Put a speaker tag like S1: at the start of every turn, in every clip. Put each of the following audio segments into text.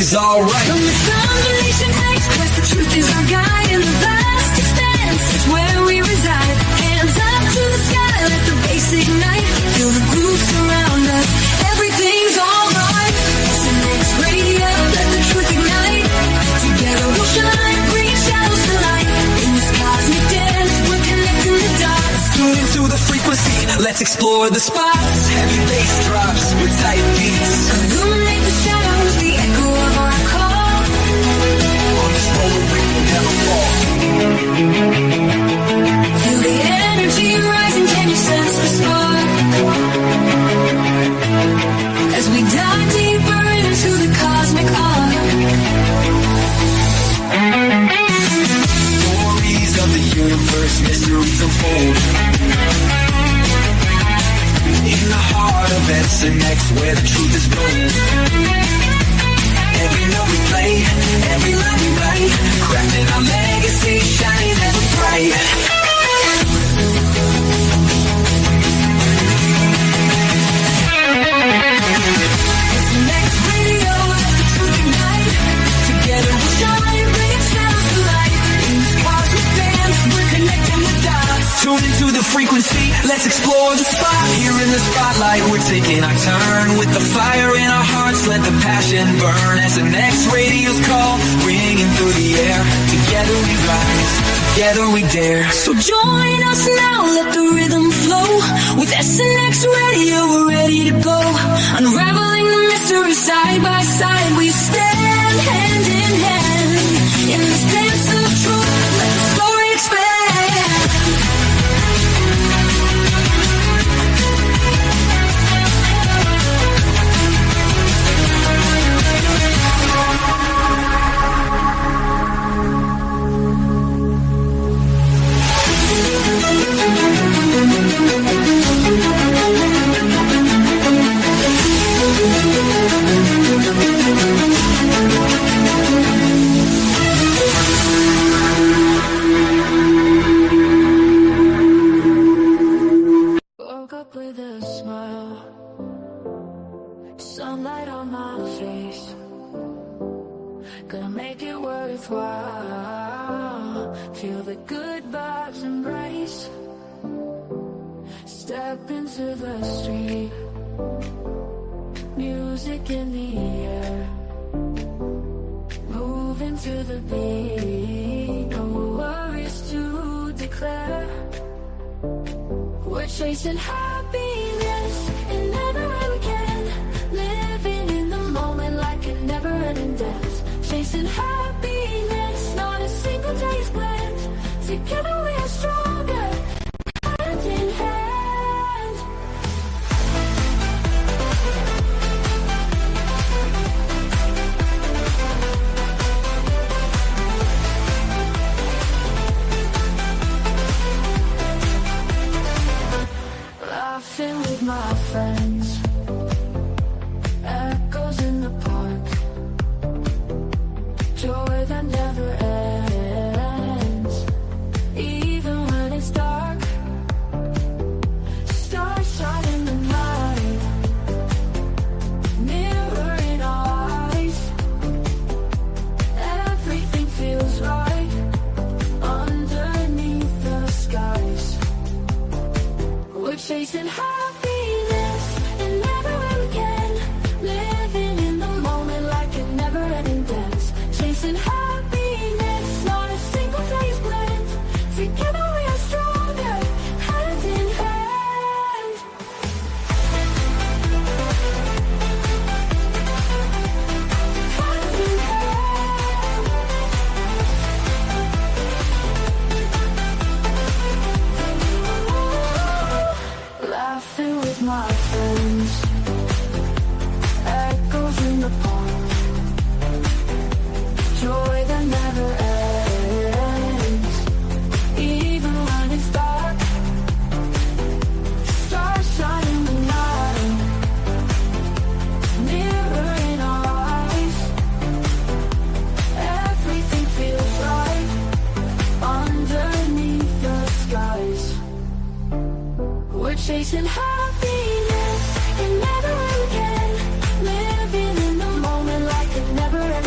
S1: everything's alright.
S2: From the combination express, the truth is our guide. In the vast expanse, it's where we reside. Hands up to the sky, let the bass ignite. Feel the groove surround us, everything's alright. SNX Radio, let the truth ignite. Together we'll shine, bringing shadows to light. In this cosmic dance, we're connecting the dots.
S1: Tune into the frequency, let's explore the spots. Heavy bass drops with tight beats.
S2: Illuminate the shadows, the echo of our call.
S1: On this road we will never fall.
S2: Feel the energy rising, can you sense the spark? As we dive deeper into the cosmic arc.
S1: Stories of the universe, mysteries unfold. In the heart of SNX, where the truth is gold. Every note we play, every line we write, crafting our legacy, shining ever bright.
S2: SNX Radio, let the truth ignite. Together we'll shine, bringing shadows to light. In this cosmic dance, we're connecting the dots.
S1: Tune into the frequency, let's explore the spot. Here in the spotlight, we're taking our turn. With the fire in our hearts, let the passion burn. SNX Radio's call, ringing through the air. Together we rise, together we dare.
S2: So join us now, let the rhythm flow. With SNX Radio, we're ready to go. Unraveling the mystery side by side, we stand hand in hand. In this dance of truth, let the story expand. Woke up with a smile, sunlight on my face. Gonna make it worthwhile. Feel the good vibes embrace. Step into the street, music in the air. Move into the beat, no worries to declare. We're chasing happiness and never we can. Living in the moment like a never-ending dance. Chasing happiness, not a single day is planned. Together we are stronger, hand in hand. Laughing with my friends, echoes in the park, joy that never ends, even when it's dark. Stars shine in the night, mirror in our eyes. Everything feels right underneath the skies. We're chasing happiness and never we can. Living in the moment like a never-ending dance. Chasing happiness, not a single day is planned. Together we are stronger, hand in hand. Hand in hand. Laughing with my friends, echoes in the park, joy that never ends, even when it's dark. Stars shine in the night, mirror in our eyes. Everything feels right underneath the skies. We're chasing happiness and never we can. Living in the moment like a never-ending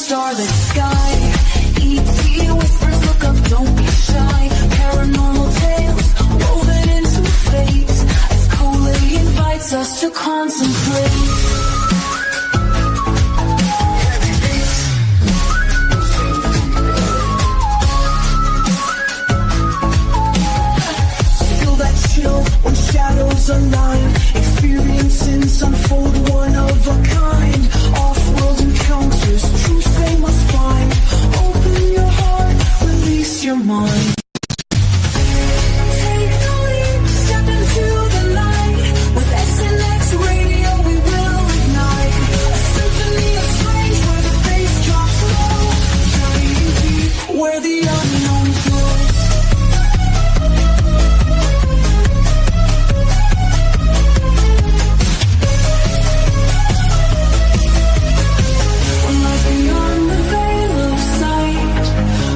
S2: starlit sky. ET whispers, look up, don't be shy. Paranormal tales woven into fate as Coley invites us to contemplate. When shadows align, experiences unfold one of a kind. Off-world encounters, truth they must find. Open your heart, release your mind. Take the leap, step into the light. With SNX Radio we will ignite a symphony of strange where the bass drops low. Journeying deep where the unknown flows.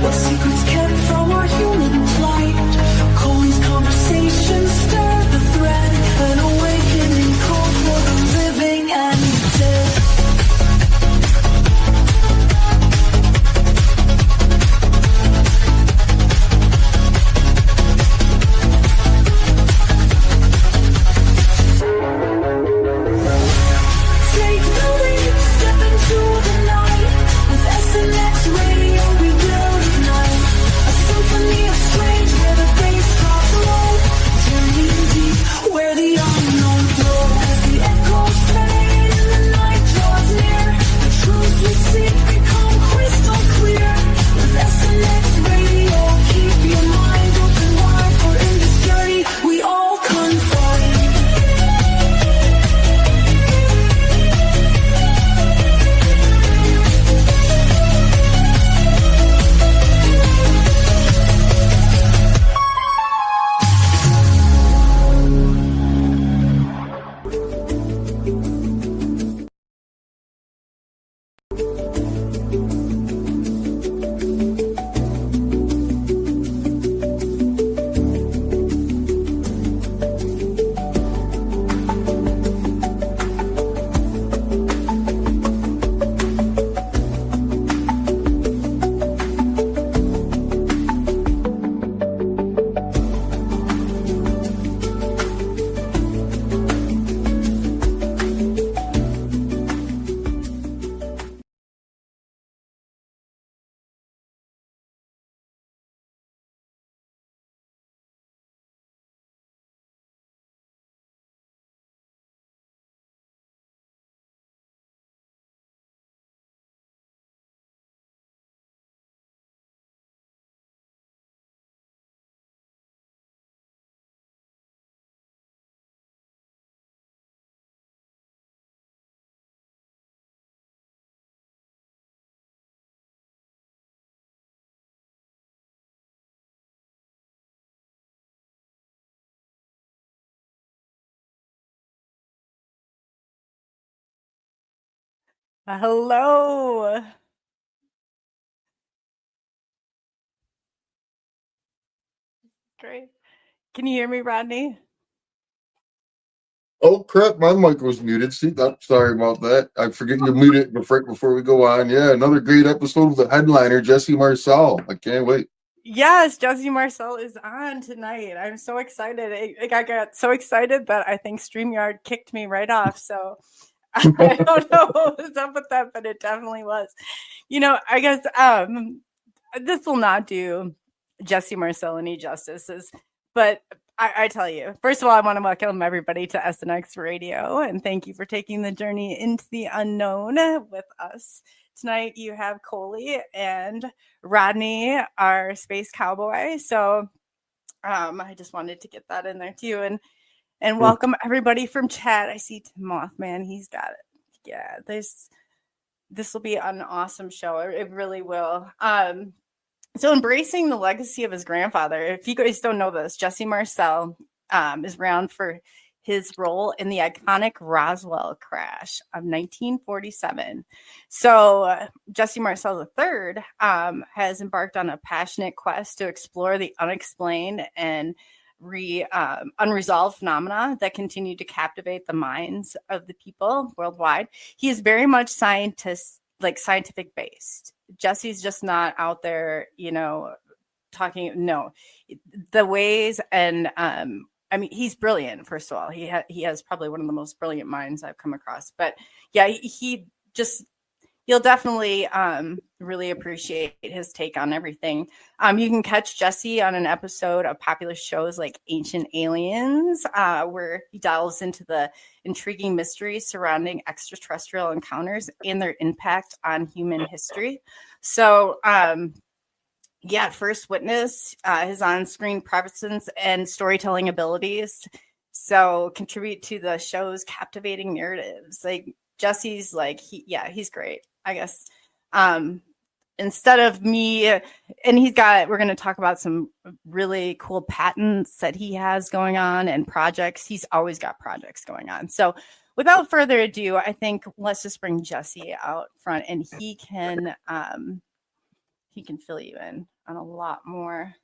S2: What secrets kept from our human plight? Coley's conversations stir the thread, an awakening call for the living and the dead. Take the leap, step into the night. With SNX Radio we will ignite a symphony of strange where the bass drops low. Journeying deep where the unknown flows. As the echoes fade and the night draws near, the truths we seek become crystal clear. With SNX Radio, keep your mind open wide, for in this journey we all confide.
S3: Hello. Great. Can you hear me, Rodney?
S4: Oh crap, my mic was muted. See, sorry about that. I forget you mute it before we go on. Yeah, another great episode of the headliner, Jesse Marcel. I can't wait.
S3: Yes, Jesse Marcel is on tonight. I'm so excited. I got so excited that I think StreamYard kicked me right off. So I don't know what was up with that, but it definitely was. You know, I guess this will not do Jesse Marcel any justices, but I tell you, first of all, I want to welcome everybody to SNX Radio, and thank you for taking the journey into the unknown with us. Tonight, you have Coley and Rodney, our space cowboy. So I just wanted to get that in there too. And welcome everybody from chat. I see Tim Mothman. He's got it. Yeah, this will be an awesome show. It really will. So embracing the legacy of his grandfather. If you guys don't know this, Jesse Marcel is renowned for his role in the iconic Roswell crash of 1947. So Jesse Marcel III has embarked on a passionate quest to explore the unexplained and unresolved phenomena that continue to captivate the minds of the people worldwide. He is very much like scientific based. Jesse's just not out there, you know, talking. No, the ways and I mean, he's brilliant. First of all, he has probably one of the most brilliant minds I've come across. But yeah, you'll definitely really appreciate his take on everything. You can catch Jesse on an episode of popular shows like Ancient Aliens, where he delves into the intriguing mysteries surrounding extraterrestrial encounters and their impact on human history. So, yeah, First Witness, his on-screen presence and storytelling abilities so contribute to the show's captivating narratives. Like Jesse's like, he's great, I guess. Instead of me, and we're going to talk about some really cool patents that he has going on and projects. He's always got projects going on. So without further ado, I think let's just bring Jesse out front, and he can fill you in on a lot more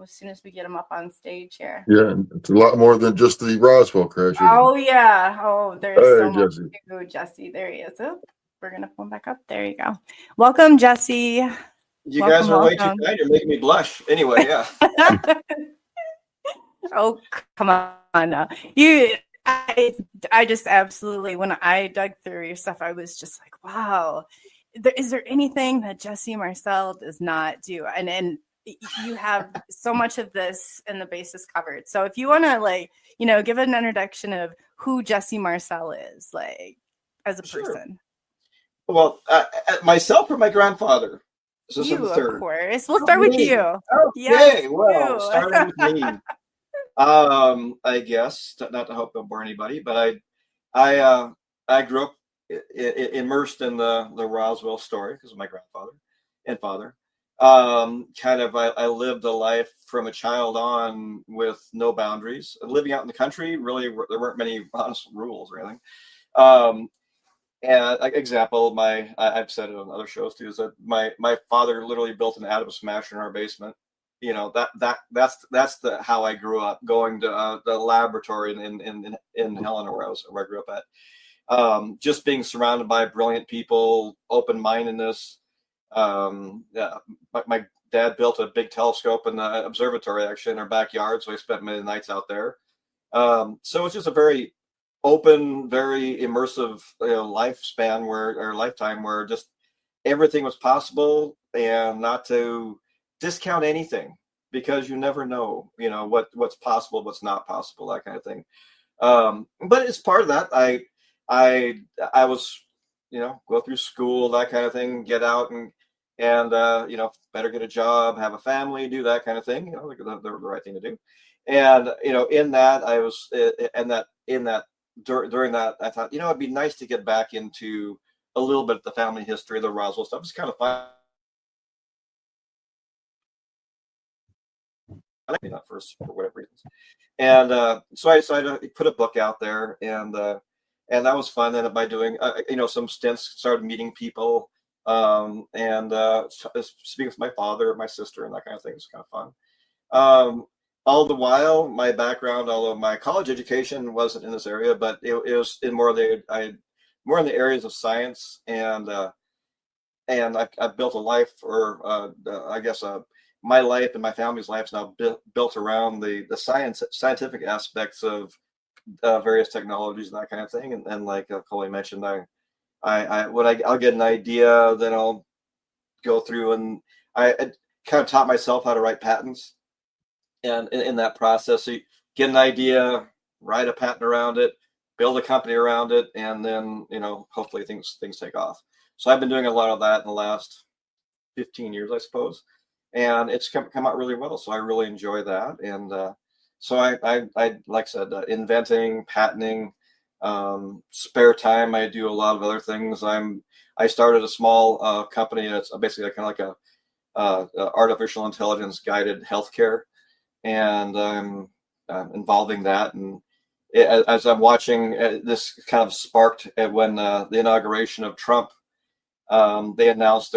S3: as soon as we get him up on stage here.
S4: Yeah, it's a lot more than just the Roswell crash.
S3: Oh yeah. Oh, there's so much to go, Jesse. There he is. Oh, we're gonna pull him back up. There you go. Welcome, Jesse.
S5: You guys are way too kind. You're making me blush. Anyway, yeah.
S3: Oh, come on now. I just absolutely, when I dug through your stuff, I was just like, wow. Is there anything that Jesse Marcel does not do? And you have so much of this in the basis covered. So if you want to, like, you know, give an introduction of who Jesse Marcel is, like, as a person.
S5: Well, myself or my grandfather? So
S3: you, of course. We'll start with you.
S5: Okay, yes, well, starting with me. I guess, not to hope don't bore anybody, but I grew up immersed in the Roswell story because of my grandfather and father. I lived a life from a child on with no boundaries. Living out in the country, really, there weren't many honest rules or anything. And example, I've said it on other shows too, is that my father literally built an atom smasher in our basement. You know, that's how I grew up, going to the laboratory in Helena, where I grew up at. Just being surrounded by brilliant people, open-mindedness. My dad built a big telescope in the observatory actually in our backyard, so I spent many nights out there. So it's just a very open, very immersive lifetime where just everything was possible, and not to discount anything, because you never know, you know, what's possible, what's not possible, that kind of thing. But as part of that, I was, you know, go through school, that kind of thing, get out and you know, better get a job, have a family, do that kind of thing, you know, the right thing to do. And, you know, in that I was, during that, I thought, you know, it'd be nice to get back into a little bit of the family history, the Roswell stuff. It's kind of fun. I like that first for whatever reasons. And so I decided to put a book out there, and that was fun. And by doing, you know, some stints, started meeting people, and speaking with my father, my sister, and that kind of thing. It's kind of fun. All the while, my background, although my college education wasn't in this area, but it was in more in the areas of science, and I've built a life, or I guess my life and my family's life is now built around the scientific aspects of various technologies and that kind of thing. And like Coley mentioned, I'll get an idea, then I'll go through, and I kind of taught myself how to write patents. And in that process, so you get an idea, write a patent around it, build a company around it, and then, you know, hopefully things take off. So I've been doing a lot of that in the last 15 years, I suppose, and it's come out really well. So I really enjoy that. And so I like I said, inventing, patenting, spare time, I do a lot of other things. I started a small company that's basically kind of like a artificial intelligence guided healthcare. And I'm involving that, and as I'm watching, this kind of sparked when the inauguration of Trump. They announced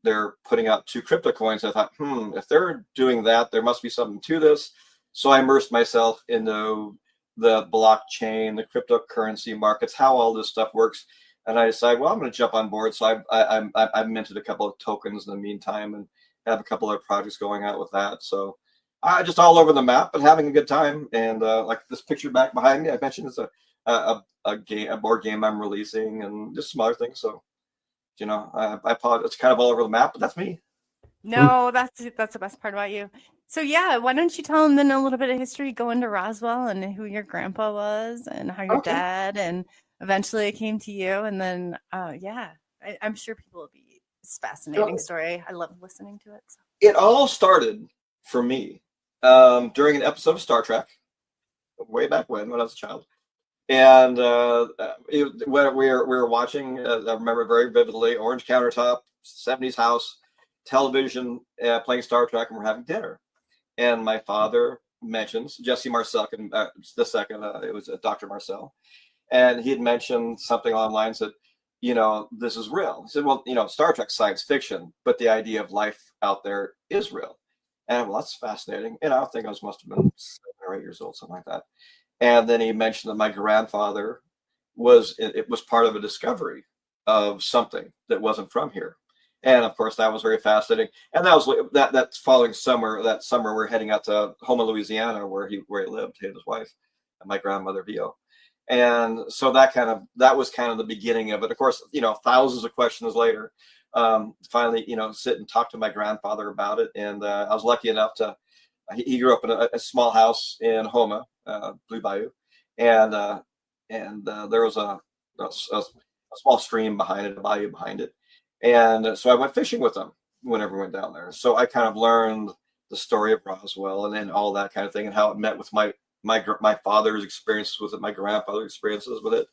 S5: they're putting out 2 crypto coins. I thought, if they're doing that, there must be something to this. So I immersed myself into the blockchain, the cryptocurrency markets, how all this stuff works. And I decided, well, I'm going to jump on board. So I've minted a couple of tokens in the meantime and have a couple of projects going out with that. So I just all over the map, but having a good time. And like this picture back behind me, I mentioned it's a board game I'm releasing and just some other things. So, you know, I apologize. It's kind of all over the map, but that's me.
S3: No, that's the best part about you. So yeah, why don't you tell them then a little bit of history, go into Roswell and who your grandpa was and how your dad and eventually it came to you. And then, I'm sure people will be it's a fascinating story. I love listening to it. So.
S5: It all started for me during an episode of Star Trek way back when I was a child. And when we were watching, I remember very vividly, orange countertop, 70s house, television, playing Star Trek, and we're having dinner. And my father mentions Jesse Marcel, the second, it was Dr. Marcel. And he had mentioned something online, said, you know, this is real. He said, well, you know, Star Trek science fiction, but the idea of life out there is real. And well, that's fascinating. And I think I must have been 7 or 8 years old, something like that. And then he mentioned that my grandfather was part of a discovery of something that wasn't from here. And of course, that was very fascinating. And that was that following summer. That summer, we're heading out to Houma, Louisiana, where he lived, he and his wife, and my grandmother Vio. And so that was kind of the beginning of it. Of course, you know, thousands of questions later, finally, you know, sit and talk to my grandfather about it. And I was lucky enough to. He grew up in a small house in Houma, Blue Bayou, and there was a small stream behind it, a bayou behind it. And so I went fishing with them whenever we went down there. So I kind of learned the story of Roswell and all that kind of thing and how it met with my father's experiences with it, my grandfather's experiences with it,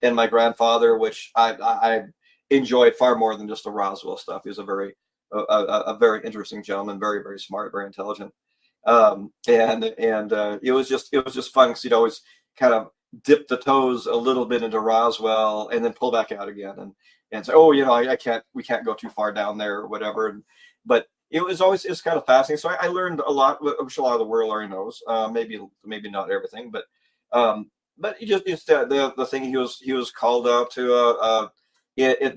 S5: and my grandfather, which I enjoyed far more than just the Roswell stuff. He was a very interesting gentleman, very, very smart, very intelligent. And it was just fun because he'd always kind of dip the toes a little bit into Roswell and then pull back out again and say, oh, you know, we can't go too far down there or whatever. But it's kind of fascinating. So I learned a lot, which a lot of the world already knows. Maybe not everything, but the thing he was called out to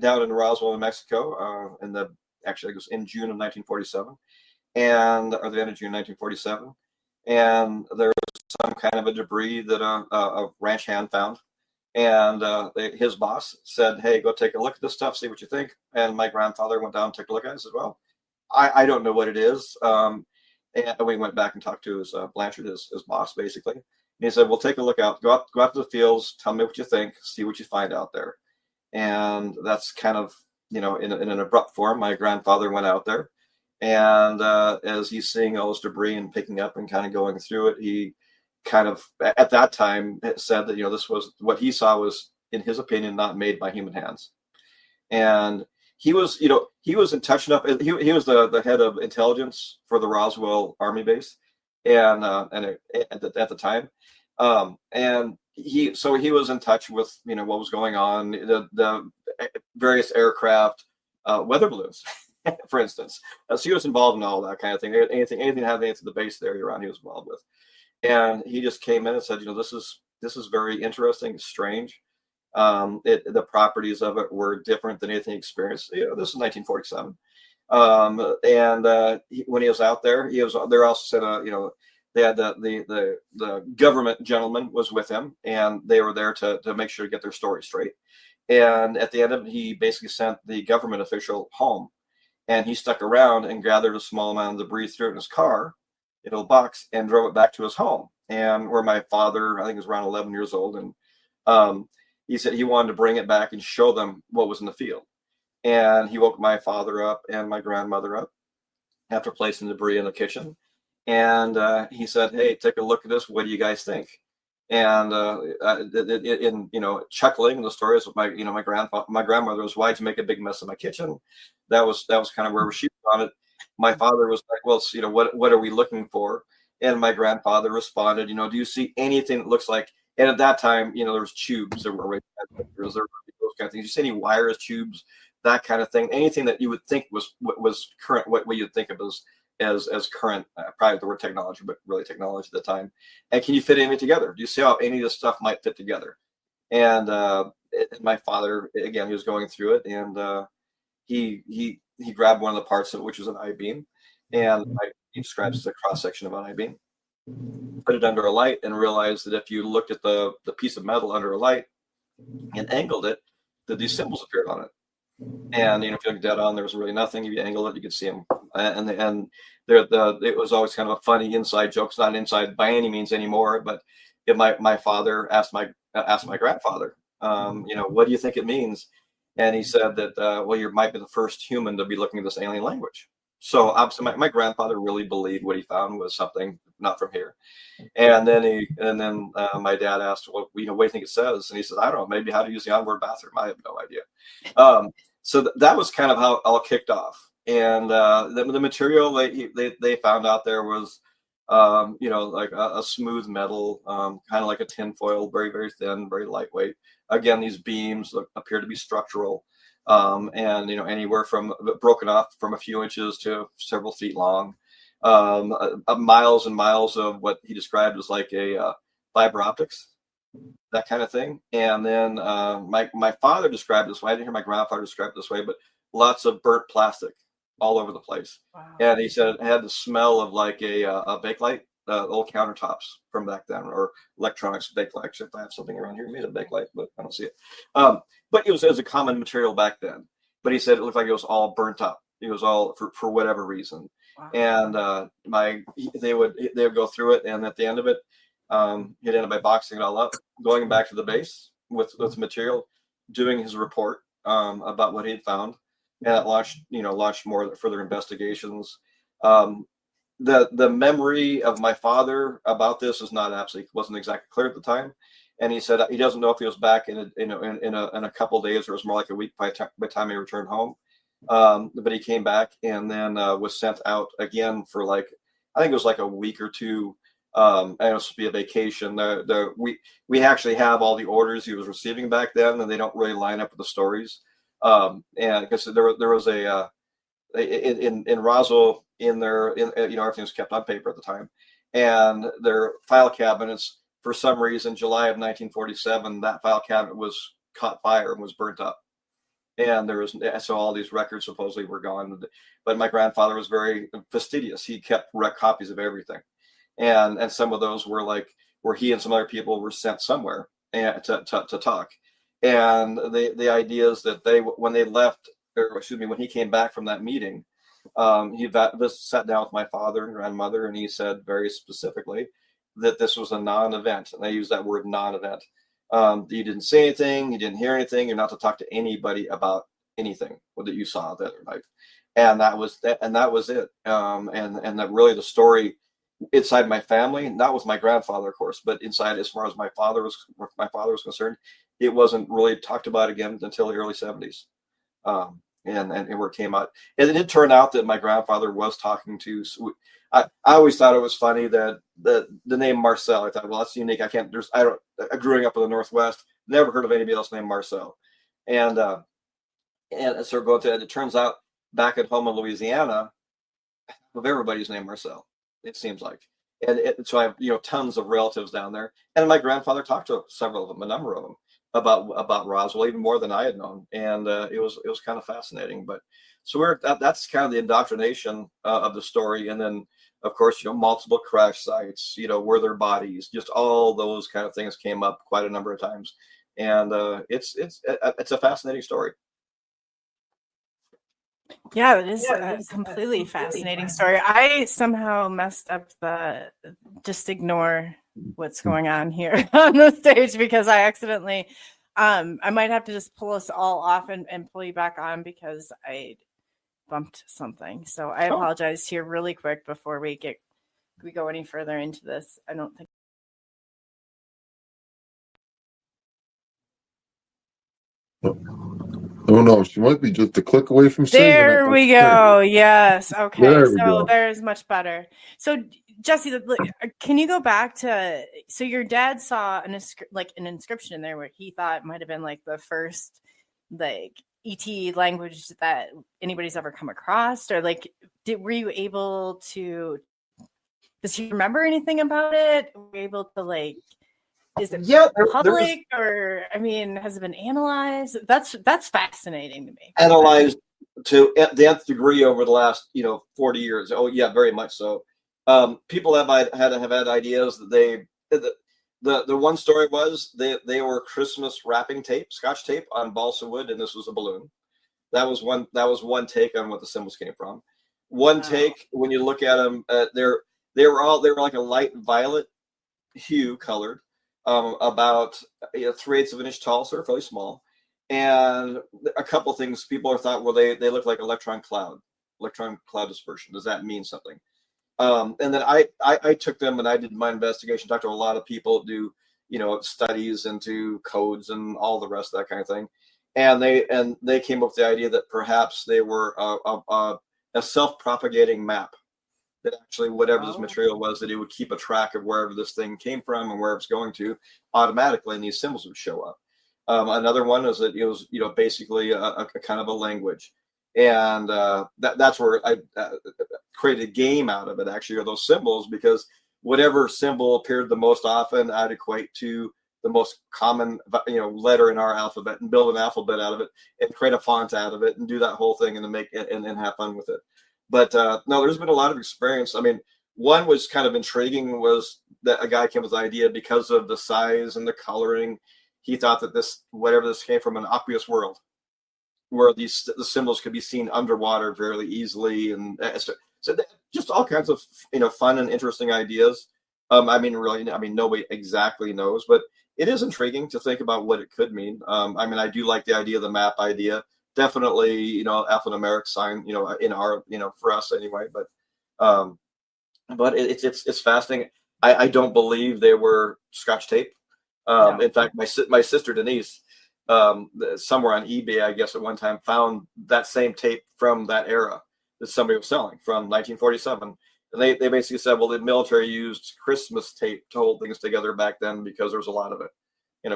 S5: down in Roswell, New Mexico, actually it was in June of 1947. Or the end of June 1947, and there was some kind of a debris that a ranch hand found, and his boss said, "Hey, go take a look at this stuff, see what you think." And my grandfather went down and took a look at it. And said, "Well, I don't know what it is." And we went back and talked to his Blanchard, his boss, basically. And he said, "Well, take a look out. Go out to the fields. Tell me what you think. See what you find out there." And that's kind of, you know, in an abrupt form. My grandfather went out there. And as he's seeing all this debris and picking up and kind of going through it, he kind of, at that time, said that, you know, this was what he saw was, in his opinion, not made by human hands. And he was in touch enough. He was the head of intelligence for the Roswell Army base, and at the time, and he was in touch with, you know, what was going on, the various aircraft, weather balloons. For instance, so he was involved in all that kind of thing. Anything having to the base there around, he was involved with. And he just came in and said, you know, this is very interesting, strange. The properties of it were different than anything experienced. You know, this is 1947. When he was out there, there also said, you know, they had the government gentleman was with him, and they were there to make sure to get their story straight. And at the end of it, he basically sent the government official home. And he stuck around and gathered a small amount of debris, threw it in his car, in a box, and drove it back to his home. And where my father, I think, was around 11 years old, and he said he wanted to bring it back and show them what was in the field. And he woke my father up and my grandmother up after placing debris in the kitchen. And he said, "Hey, take a look at this. What do you guys think?" And in, you know, chuckling the stories of my grandmother was, "Why'd you make a big mess of my kitchen?" That was kind of where she was on it. My father was like, "Well, you know, what are we looking for?" And my grandfather responded, "You know, do you see anything that looks like?" And at that time, you know, there was tubes, there were those kind of things. You see any wires, tubes, that kind of thing, anything that you would think was current, what you'd think of as current, probably the word technology, but really technology at the time. And can you fit any of it together? Do you see how any of this stuff might fit together? And my father, again, he was going through it, and he grabbed one of the parts of it, which was an I-beam, and he describes it as a cross section of an I-beam. Put it under a light and realized that if you looked at the piece of metal under a light and angled it, that these symbols appeared on it. And if you look dead on, there was really nothing. If you angle it, you could see them. And it was always kind of a funny inside joke. It's not inside by any means anymore. But if my father asked my grandfather, what do you think it means? And he said that well, you might be the first human to be looking at this alien language. So obviously, my grandfather really believed what he found was something not from here. And then my dad asked, well, what do you think it says? And he said, I don't know, maybe how to use the onboard bathroom. I have no idea. So that was kind of how it all kicked off. And the material they found out there was, like a smooth metal, kind of like a tin foil, very, very thin, very lightweight. Again, these beams appear to be structural. And anywhere from broken off from a few inches to several feet long, miles and miles of what he described as like a fiber optics, that kind of thing. And then my father described it this way. I didn't hear my grandfather describe it this way, but lots of burnt plastic all over the place. Wow. And he said it had the smell of like a bakelite, old countertops from back then, or electronics bakelite. Actually, if I have something around here made of bakelite, but I don't see it. But it was a common material back then. But he said it looked like it was all burnt up. It was all for whatever reason. Wow. And they would go through it, and at the end of it, he'd end up by boxing it all up, going back to the base with material, doing his report about what he'd found, and it launched more further investigations. The memory of my father about this wasn't exactly clear at the time. And he said he doesn't know if he was back in a couple of days, or it was more like a week by the time he returned home. But he came back and then was sent out again for I think it was like a week or two. And it was supposed to be a vacation. We actually have all the orders he was receiving back then, and they don't really line up with the stories. And because there was in Roswell, everything was kept on paper at the time, and their file cabinets, for some reason, July of 1947, that file cabinet was caught fire and was burnt up. And so all these records supposedly were gone. But my grandfather was very fastidious. He kept copies of everything. And some of those were where he and some other people were sent somewhere to talk. And the idea is that when he came back from that meeting, he sat down with my father and grandmother, and he said very specifically that this was a non-event. And they use that word non-event. You didn't say anything, you didn't hear anything, you're not to talk to anybody about anything that you saw that night. And that was it. And that really the story inside my family, not with my grandfather, of course, but inside, as far as my father was concerned, it wasn't really talked about again until the early 70s. And where it came out. And it did turn out that my grandfather was talking to, I always thought it was funny that the name Marcel, I thought, well, that's unique. Growing up in the Northwest, never heard of anybody else named Marcel. And so going to, it turns out back at home in Louisiana, of everybody's named Marcel, it seems like. And so I have, tons of relatives down there. And my grandfather talked to several of them, a number of them, about Roswell, even more than I had known. And it was kind of fascinating. But so that's kind of the indoctrination of the story. And then, of course, multiple crash sites, were there bodies, just all those kind of things came up quite a number of times. And it's a fascinating story.
S3: Yeah, it is a completely fascinating story. I somehow messed up just ignore what's going on here on the stage, because I accidentally, I might have to just pull us all off and pull you back on, because I bumped something. So I apologize here really quick before we go any further into this. I don't think.
S4: Oh no, she might be just a click away from saying
S3: there we go. Yes. Okay. There's much better. So Jesse, can you go back to, so your dad saw an inscription in there where he thought might have been the first ET language that anybody's ever come across, or were you able to, does he remember anything about it? Were you able to Is it
S5: Yeah,
S3: public, or I mean, has it been analyzed? That's fascinating to me.
S5: analyzed to the nth degree over the last 40 years. Oh yeah, very much so. People have had ideas that the one story was they were Christmas wrapping tape, Scotch tape on balsa wood, and this was a balloon. That was one take on what the symbols came from. One take, when you look at them, they were like a light violet hue colored, about 3/8 of an inch tall, so they're fairly small. And a couple things people are thought, well, they look like electron cloud dispersion. Does that mean something? And then I took them and I did my investigation, talked to a lot of people, do studies into codes and all the rest of that kind of thing. And they came up with the idea that perhaps they were a self-propagating map, that actually whatever this material was, that it would keep a track of wherever this thing came from and where it's going to automatically, and these symbols would show up. Another one is that it was basically a kind of a language, and that's where I created a game out of it, actually, are those symbols, because whatever symbol appeared the most often, I'd equate to the most common letter in our alphabet, and build an alphabet out of it and create a font out of it and do that whole thing and then make it and have fun with it. But no, there's been a lot of experience. I mean, one was kind of intriguing, was that a guy came with the idea because of the size and the coloring. He thought that whatever this came from, an aqueous world, where the symbols could be seen underwater very easily, and so just all kinds of fun and interesting ideas. I mean, nobody exactly knows, but it is intriguing to think about what it could mean. I mean, I do like the idea of the map idea. Definitely, alphanumeric sign, in our, for us anyway. But it's fascinating. I don't believe they were Scotch tape. In fact, my sister Denise, somewhere on eBay, I guess at one time, found that same tape from that era that somebody was selling from 1947. And they basically said, well, the military used Christmas tape to hold things together back then because there was a lot of it,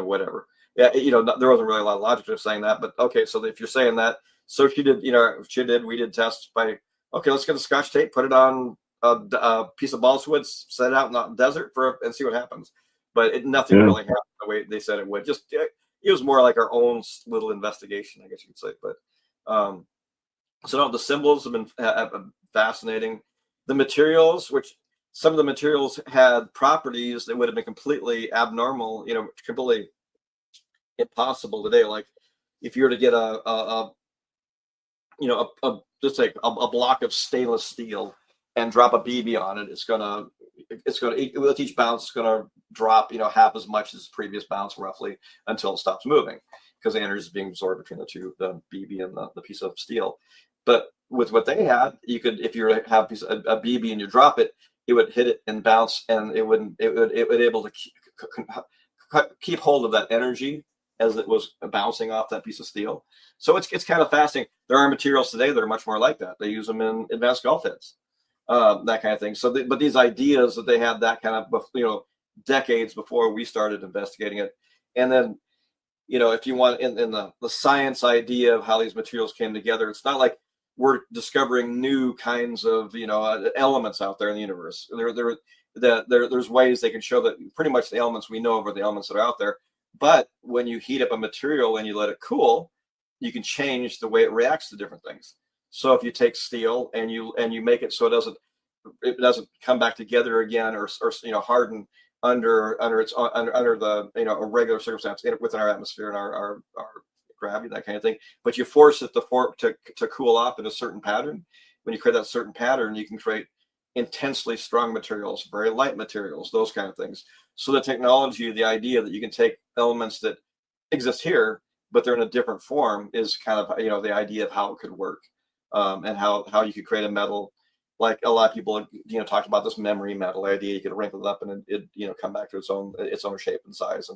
S5: whatever. Yeah, there wasn't really a lot of logic to saying that, but okay, so if you're saying that, so we did tests by, okay, let's get the Scotch tape, put it on a piece of balsa wood, set it out in the desert and see what happens. But nothing really happened the way they said it would. Just, it was more like our own little investigation, I guess you could say. But so no, the symbols have been fascinating. The materials, which some of the materials had properties that would have been completely abnormal, completely impossible today. Like if you were to get just like a block of stainless steel and drop a BB on it, it's gonna with each bounce, it's gonna drop half as much as the previous bounce roughly until it stops moving, because the energy is being absorbed between the BB and the piece of steel. But with what they had, you could, if you have a BB and you drop it, it would hit it and bounce, and it would able to keep hold of that energy as it was bouncing off that piece of steel. So it's kind of fascinating. There are materials today that are much more like that. They use them in advanced golf heads, that kind of thing. So, but these ideas that they had that kind of, decades before we started investigating it. And then, if you want in the science idea of how these materials came together, it's not like we're discovering new kinds of, elements out there in the universe. There's ways they can show that pretty much the elements we know of are the elements that are out there. But when you heat up a material and you let it cool, you can change the way it reacts to different things. So if you take steel and you make it so it doesn't come back together again, or harden under the a regular circumstance within our atmosphere and our gravity, that kind of thing. But you force it to cool off in a certain pattern. When you create that certain pattern, you can create intensely strong materials, very light materials, those kind of things. So the technology, the idea that you can take elements that exist here, but they're in a different form, is kind of the idea of how it could work, and how you could create a metal. Like a lot of people talked about this memory metal idea. You could wrinkle it up and it come back to its own shape and size,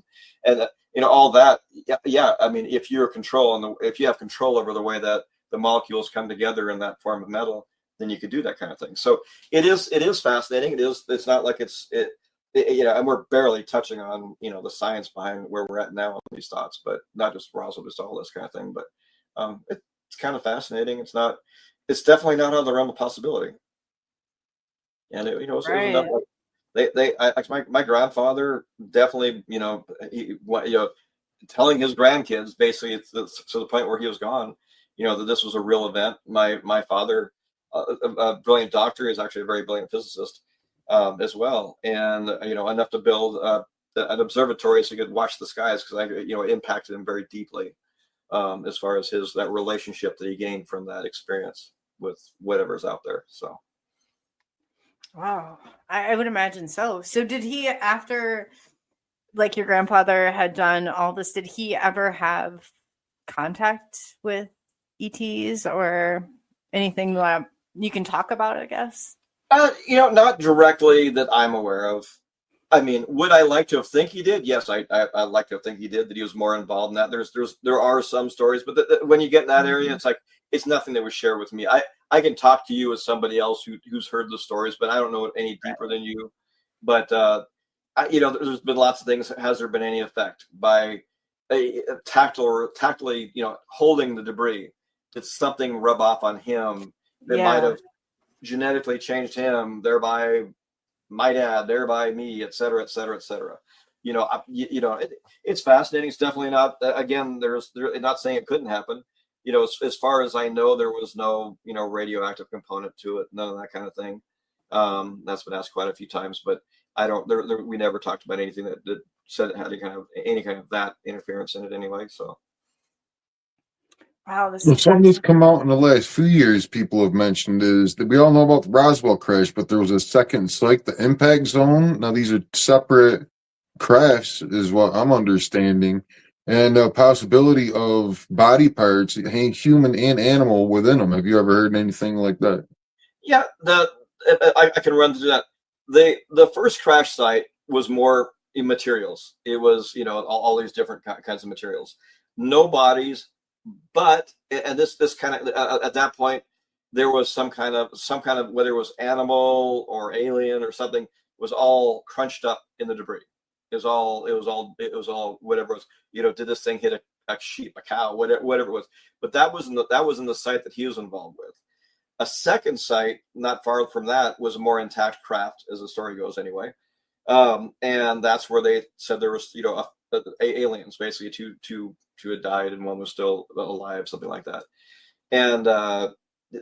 S5: and all that. Yeah, I mean, if you have control over the way that the molecules come together in that form of metal, then you could do that kind of thing. So it is fascinating. It's not like and we're barely touching on the science behind where we're at now on these thoughts, but not just Roswell, just all this kind of thing. But it's kind of fascinating. It's definitely not out of the realm of possibility. And it was enough. My grandfather definitely, telling his grandkids basically it's to the point where he was gone, that this was a real event. My father, a brilliant doctor, is actually a very brilliant physicist as well, and enough to build an observatory so he could watch the skies, because it impacted him very deeply as far as that relationship that he gained from that experience with whatever's out there. So.
S3: Wow, I would imagine so. So did he, after like your grandfather had done all this, did he ever have contact with ETs or anything that you can talk about, I guess?
S5: Not directly that I'm aware of. I mean, would I like to think he did? Yes, I'd like to think he did, that he was more involved in that. There are some stories, but when you get in that area, it's like, it's nothing that was shared with me. I can talk to you as somebody else who's heard the stories, but I don't know it any deeper than you. But there's been lots of things. Has there been any effect by tactily, holding the debris? Did something rub off on him that might have genetically changed him, thereby my dad, thereby me, et cetera, et cetera, et cetera. It's fascinating. It's definitely not, again, they're not saying it couldn't happen. As far as I know, there was no, radioactive component to it, none of that kind of thing. That's been asked quite a few times, but we never talked about anything that said it had any kind of that interference in it anyway. So.
S3: Wow,
S4: something that's come out in the last few years, people have mentioned, is that we all know about the Roswell crash, but there was a second site, the impact zone. Now, these are separate crafts, is what I'm understanding, and a possibility of body parts, human and animal, within them. Have you ever heard anything like that?
S5: Yeah, I can run through that. The first crash site was more in materials. It was, all these different kinds of materials. No bodies. But this kind of at that point there was some kind of whether it was animal or alien or something, was all crunched up in the debris. It was all whatever it was. Did this thing hit a sheep, a cow, whatever it was? But that was in the site that he was involved with. A second site not far from that was a more intact craft, as the story goes anyway, and that's where they said there was aliens, basically two had died and one was still alive, something like that. And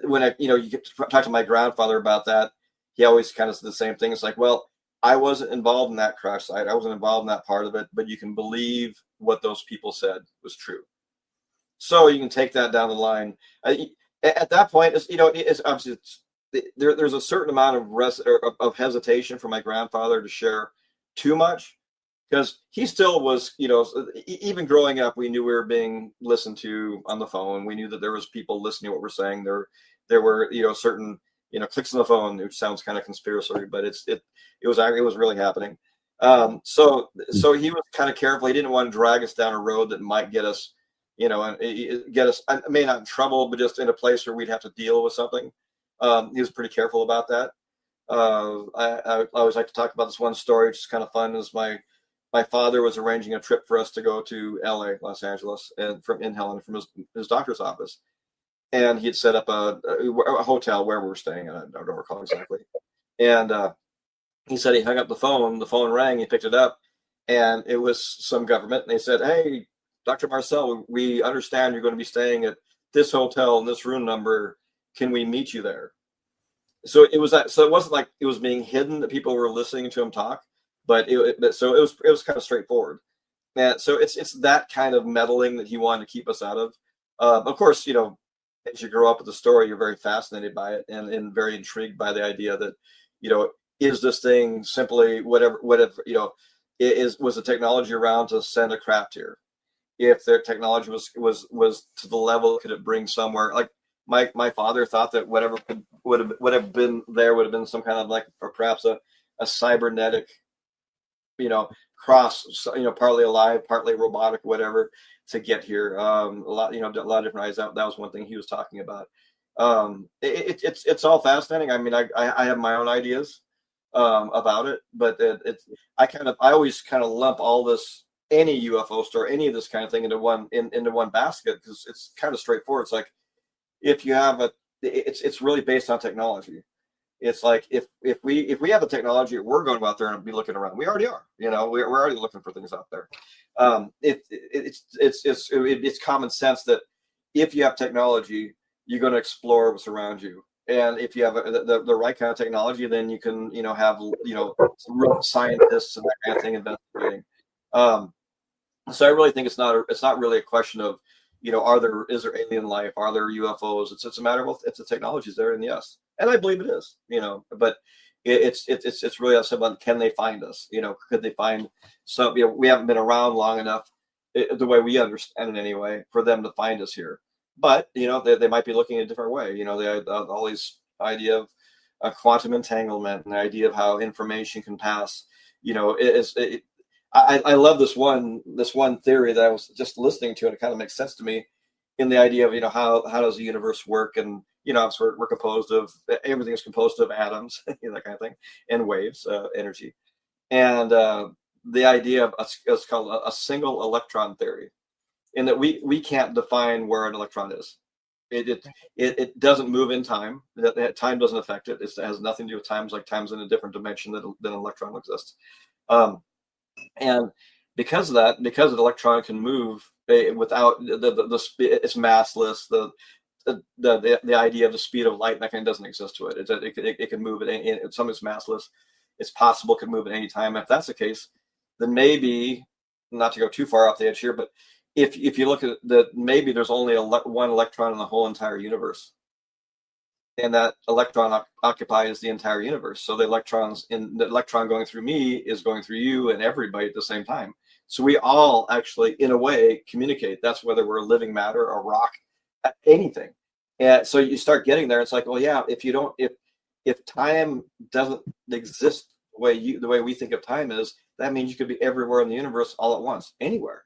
S5: when you get to talk to my grandfather about that, he always kind of said the same thing. It's like, well, I wasn't involved in that crash site. I wasn't involved in that part of it, but you can believe what those people said was true. So you can take that down the line. At that point, it's obviously there's a certain amount of hesitation for my grandfather to share too much. Because he still was, even growing up, we knew we were being listened to on the phone. We knew that there was people listening to what we're saying. There were, certain, clicks on the phone, which sounds kind of conspiracy, but it was really happening. So he was kind of careful. He didn't want to drag us down a road that might get us, may not in trouble, but just in a place where we'd have to deal with something. He was pretty careful about that. I always like to talk about this one story, which is kind of fun. Is my father was arranging a trip for us to go to LA, Los Angeles, and from his doctor's office. And he'd set up a hotel where we were staying. I don't recall exactly. And he said he hung up the phone rang, he picked it up, and it was some government. And they said, "Hey, Dr. Marcel, we understand you're going to be staying at this hotel and this room number. Can we meet you there?" So it was that. So it wasn't like it was being hidden that people were listening to him talk. But it was kind of straightforward, and so it's that kind of meddling that he wanted to keep us out of. Of course, as you grow up with the story, you're very fascinated by it and very intrigued by the idea that, is this thing simply whatever was the technology around to send a craft here? If their technology was to the level, could it bring somewhere? Like my father thought that whatever would have been there would have been some kind of like, or perhaps a cybernetic, cross, partly alive, partly robotic, whatever, to get here. A lot of different ideas. That was one thing he was talking about. It's all fascinating. I mean, I have my own ideas about it, but I always kind of lump all this, any UFO story, any of this kind of thing into one basket, because it's kind of straightforward. It's like, if you have it's really based on technology. It's like if we have the technology, we're going to go out there and be looking around. We already are. You know, we're already looking for things out there. It's common sense that if you have technology, you're going to explore what's around you. And if you have the right kind of technology, then you can, you know, have, you know, some real scientists and that kind of thing investigating. So I really think it's not really a question of, you know, is there alien life? Are there UFOs? It's a matter of if the technology's there, and yes, and I believe it is, you know, but it's really about, can they find us? You know, could they find some, you know, we haven't been around long enough, the way we understand it anyway, for them to find us here. But, you know, they might be looking a different way. You know, they all these idea of quantum entanglement and the idea of how information can pass. You know, I love this one theory that I was just listening to, and it kind of makes sense to me, in the idea of, you know, how does the universe work? And, you know, we're composed of, everything is composed of atoms, you know, that kind of thing, and waves, energy. And the idea of it's called a single electron theory, in that we can't define where an electron is. It doesn't move in time. Time doesn't affect it. It has nothing to do with time. It's like time's in a different dimension than an electron exists. And because of that, because an electron can move without it's massless. The idea of the speed of light, that kind of doesn't exist to it. It can move at some is massless. It's possible it can move at any time. If that's the case, then maybe, not to go too far off the edge here, but if you look at maybe there's only one electron in the whole entire universe, and that electron occupies the entire universe. So the electron going through me is going through you and everybody at the same time. So we all actually, in a way, communicate. That's whether we're living matter, a rock, anything. And so you start getting there. It's like, well, yeah, if time doesn't exist the way we think of time is, that means you could be everywhere in the universe all at once, anywhere.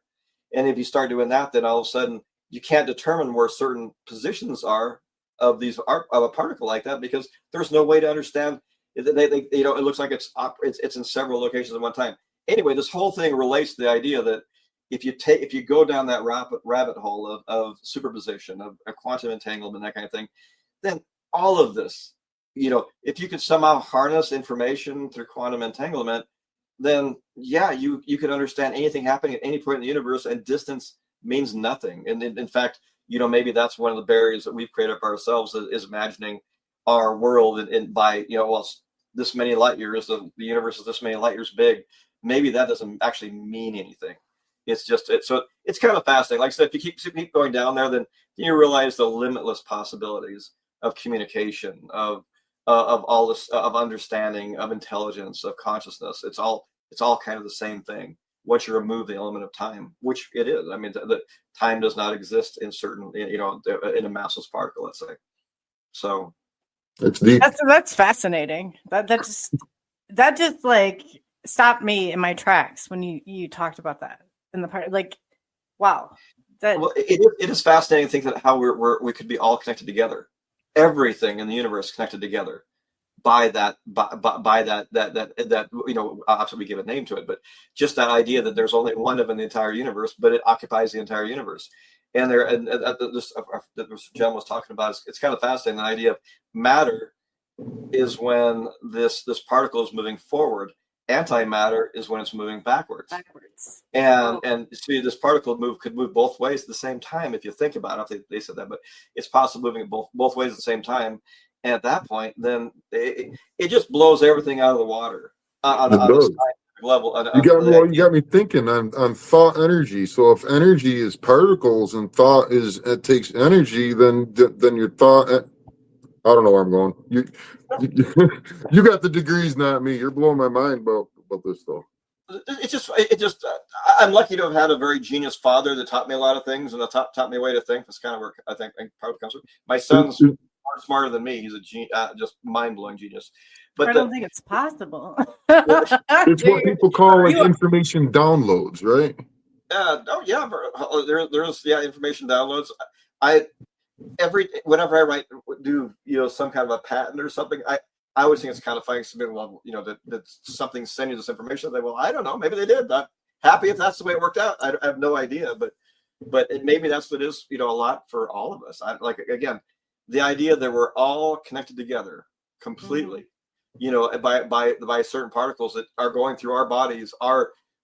S5: And if you start doing that, then all of a sudden you can't determine where certain positions are of a particle like that, because there's no way to understand. They you know, it looks like it's in several locations at one time. Anyway, this whole thing relates to the idea that if you go down that rabbit hole of superposition, of quantum entanglement, that kind of thing, then all of this, you know, if you could somehow harness information through quantum entanglement, then yeah, you could understand anything happening at any point in the universe, and distance means nothing. And in fact, you know, maybe that's one of the barriers that we've created for ourselves, is imagining our world and by, you know, well, this many light years, the universe is this many light years big. Maybe that doesn't actually mean anything. It's just so it's kind of fascinating. Like I said, if you keep going down there, then you realize the limitless possibilities of communication, of all this, of understanding, of intelligence, of consciousness. It's all kind of the same thing once you remove the element of time, which it is. I mean, the time does not exist in certain, you know, in a massless particle, let's say. So
S4: it's deep.
S3: That's fascinating. That just like stopped me in my tracks when you talked about that in the part. Like, wow.
S5: Well, it is fascinating to think that how we could be all connected together. Everything in the universe connected together by that, you know, obviously we give a name to it, but just that idea that there's only one of in the entire universe, but it occupies the entire universe. And this Jen was talking about, it's kind of fascinating. The idea of matter is when this particle is moving forward. Antimatter is when it's moving backwards. And see, this particle could move both ways at the same time. If you think about it, they said that, but it's possible moving both ways at the same time. And at that point, then it just blows everything out of the water on a scientific level.
S4: You got me thinking on thought energy. So if energy is particles and thought it takes energy, then your thought. I don't know where I'm going. You got the degrees, not me. You're blowing my mind about this though.
S5: It just I'm lucky to have had a very genius father that taught me a lot of things, and that taught me a way to think. That's kind of where I think probably comes from. My son's smarter than me. He's a just mind-blowing genius. But
S3: I don't think it's possible.
S4: It's what people call like information downloads, right? There's information downloads. Whenever I do some kind of a patent or something, I always think it's kind of funny. Well, that something sending you this information. Well, I don't know. Maybe they did. I'm happy if that's the way it worked out. I have no idea, but maybe that's what it is. A lot for all of us. Again, the idea that we're all connected together,
S5: completely. You know, by certain particles that are going through our bodies.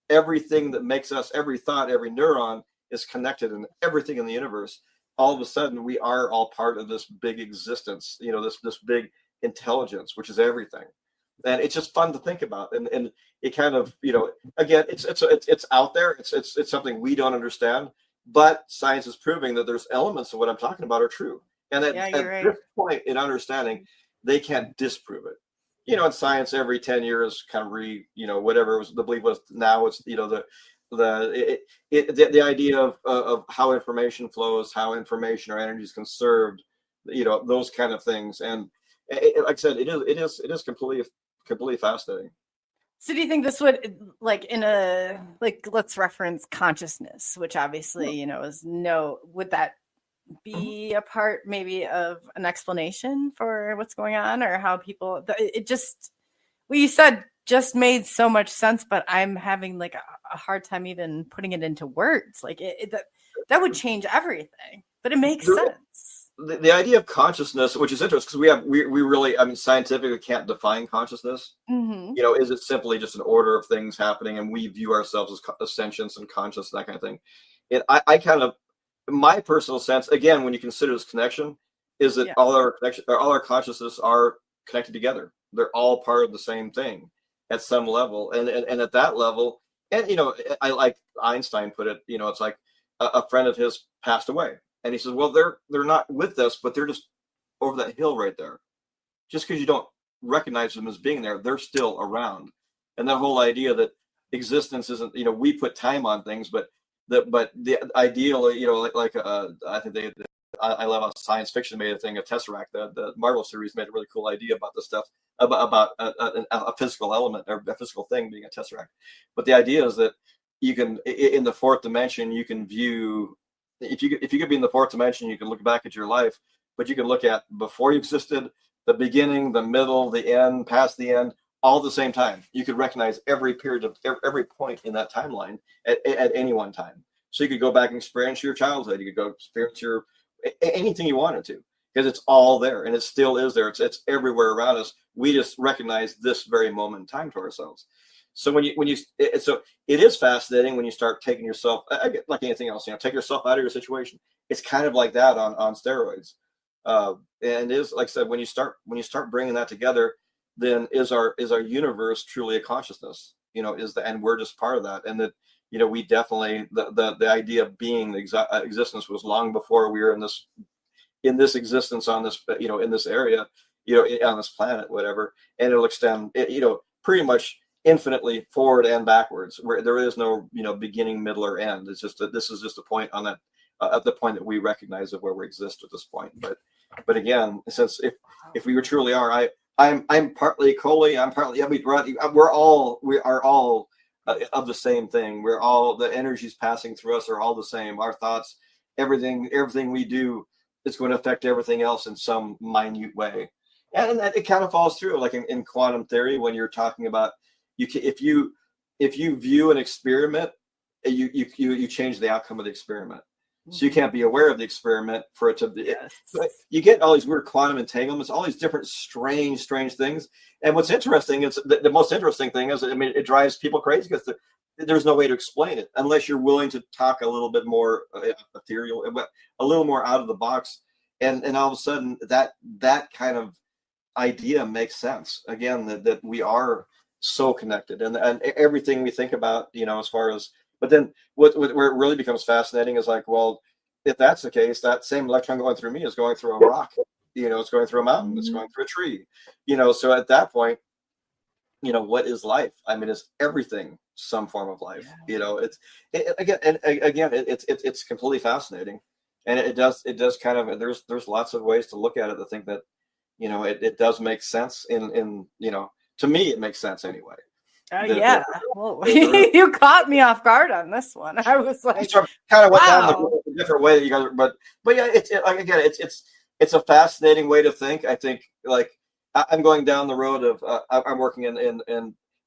S5: Everything that makes us, every thought, every neuron is connected, and everything in the universe. All of a sudden, we are all part of this big existence. You know, this big intelligence, which is everything. And it's just fun to think about, and it kind of, you know, again, it's out there. It's something we don't understand, but science is proving that there's elements of what I'm talking about are true. And at this point in understanding, they can't disprove it. You know, in science, every 10 years, kind of whatever it was, the belief was, now it's, you know, the idea of how information flows, how information or energy is conserved, you know, those kind of things. And like I said, it is completely fascinating.
S3: So do you think this would, like, let's reference consciousness, which obviously, you know, would that be a part maybe of an explanation for what's going on, or how people, what you said just made so much sense, but I'm having like a hard time even putting it into words. Like that would change everything, but it makes sense.
S5: The idea of consciousness, which is interesting, because we really, I mean, scientifically can't define consciousness. You know, is it simply just an order of things happening, and we view ourselves as sentience and conscious, that kind of thing? I kind of, my personal sense, again, when you consider this connection, is that all our consciousness are connected together. They're all part of the same thing at some level, and at that level, and you know, I like Einstein put it. You know, it's like a friend of his passed away, and he says, "Well, they're not with us, but they're just over that hill right there. Just because you don't recognize them as being there, they're still around." And that whole idea that existence isn't, you know, we put time on things, but the ideal, you know, I think I love how science fiction made a thing, a Tesseract. The Marvel series made a really cool idea about this stuff, about a physical element or a physical thing being a Tesseract. But the idea is that you can, in the fourth dimension, you can view, if you could be in the fourth dimension, you can look back at your life, but you can look at before you existed, the beginning, the middle, the end, past the end, all at the same time. You could recognize every period of every point in that timeline at any one time. So you could go back and experience your childhood. You could go experience anything you wanted to, because it's all there, and it still is there. It's everywhere around us. We just recognize this very moment in time to ourselves. So so it is fascinating when you start taking yourself, like anything else, you know, take yourself out of your situation. It's kind of like that on steroids. And it is, like I said, when you start bringing that together, then is our universe truly a consciousness? You know, and we're just part of that, and that, you know, we definitely, the idea of being existence was long before we were in this existence on this, you know, in this area, you know, on this planet, whatever, and it'll extend, you know, pretty much infinitely forward and backwards, where there is no, you know, beginning, middle, or end. It's just that this is just a point on that, at the point that we recognize of where we exist at this point. But again, since if we truly are, I'm partly Coley, I'm partly, I mean, we're all of the same thing. We're all, the energies passing through us are all the same. Our thoughts, everything we do is going to affect everything else in some minute way. And it kind of falls through, like in quantum theory, when you're talking about, if you view an experiment, you change the outcome of the experiment. So you can't be aware of the experiment for it to be. Yes. You get all these weird quantum entanglements, all these different strange things. And what's interesting is the most interesting thing is, I mean, it drives people crazy because there's no way to explain it unless you're willing to talk a little bit more ethereal, a little more out of the box. And all of a sudden that kind of idea makes sense. Again, that we are so connected, and everything we think about, you know, as far as. But then where it really becomes fascinating is like, well, if that's the case, that same electron going through me is going through a rock, you know, it's going through a mountain, it's going through a tree, you know. So at that point, you know, what is life? I mean, is everything some form of life? Yeah. You know, it's completely fascinating, and it does kind of, there's lots of ways to look at it to think that, you know, it does make sense in you know, to me it makes sense anyway.
S3: Yeah, well, you caught me off guard on this one. I was like,
S5: kind of went down a different way that you guys, but yeah, it's a fascinating way to think. I think, like, I'm going down the road of I'm working in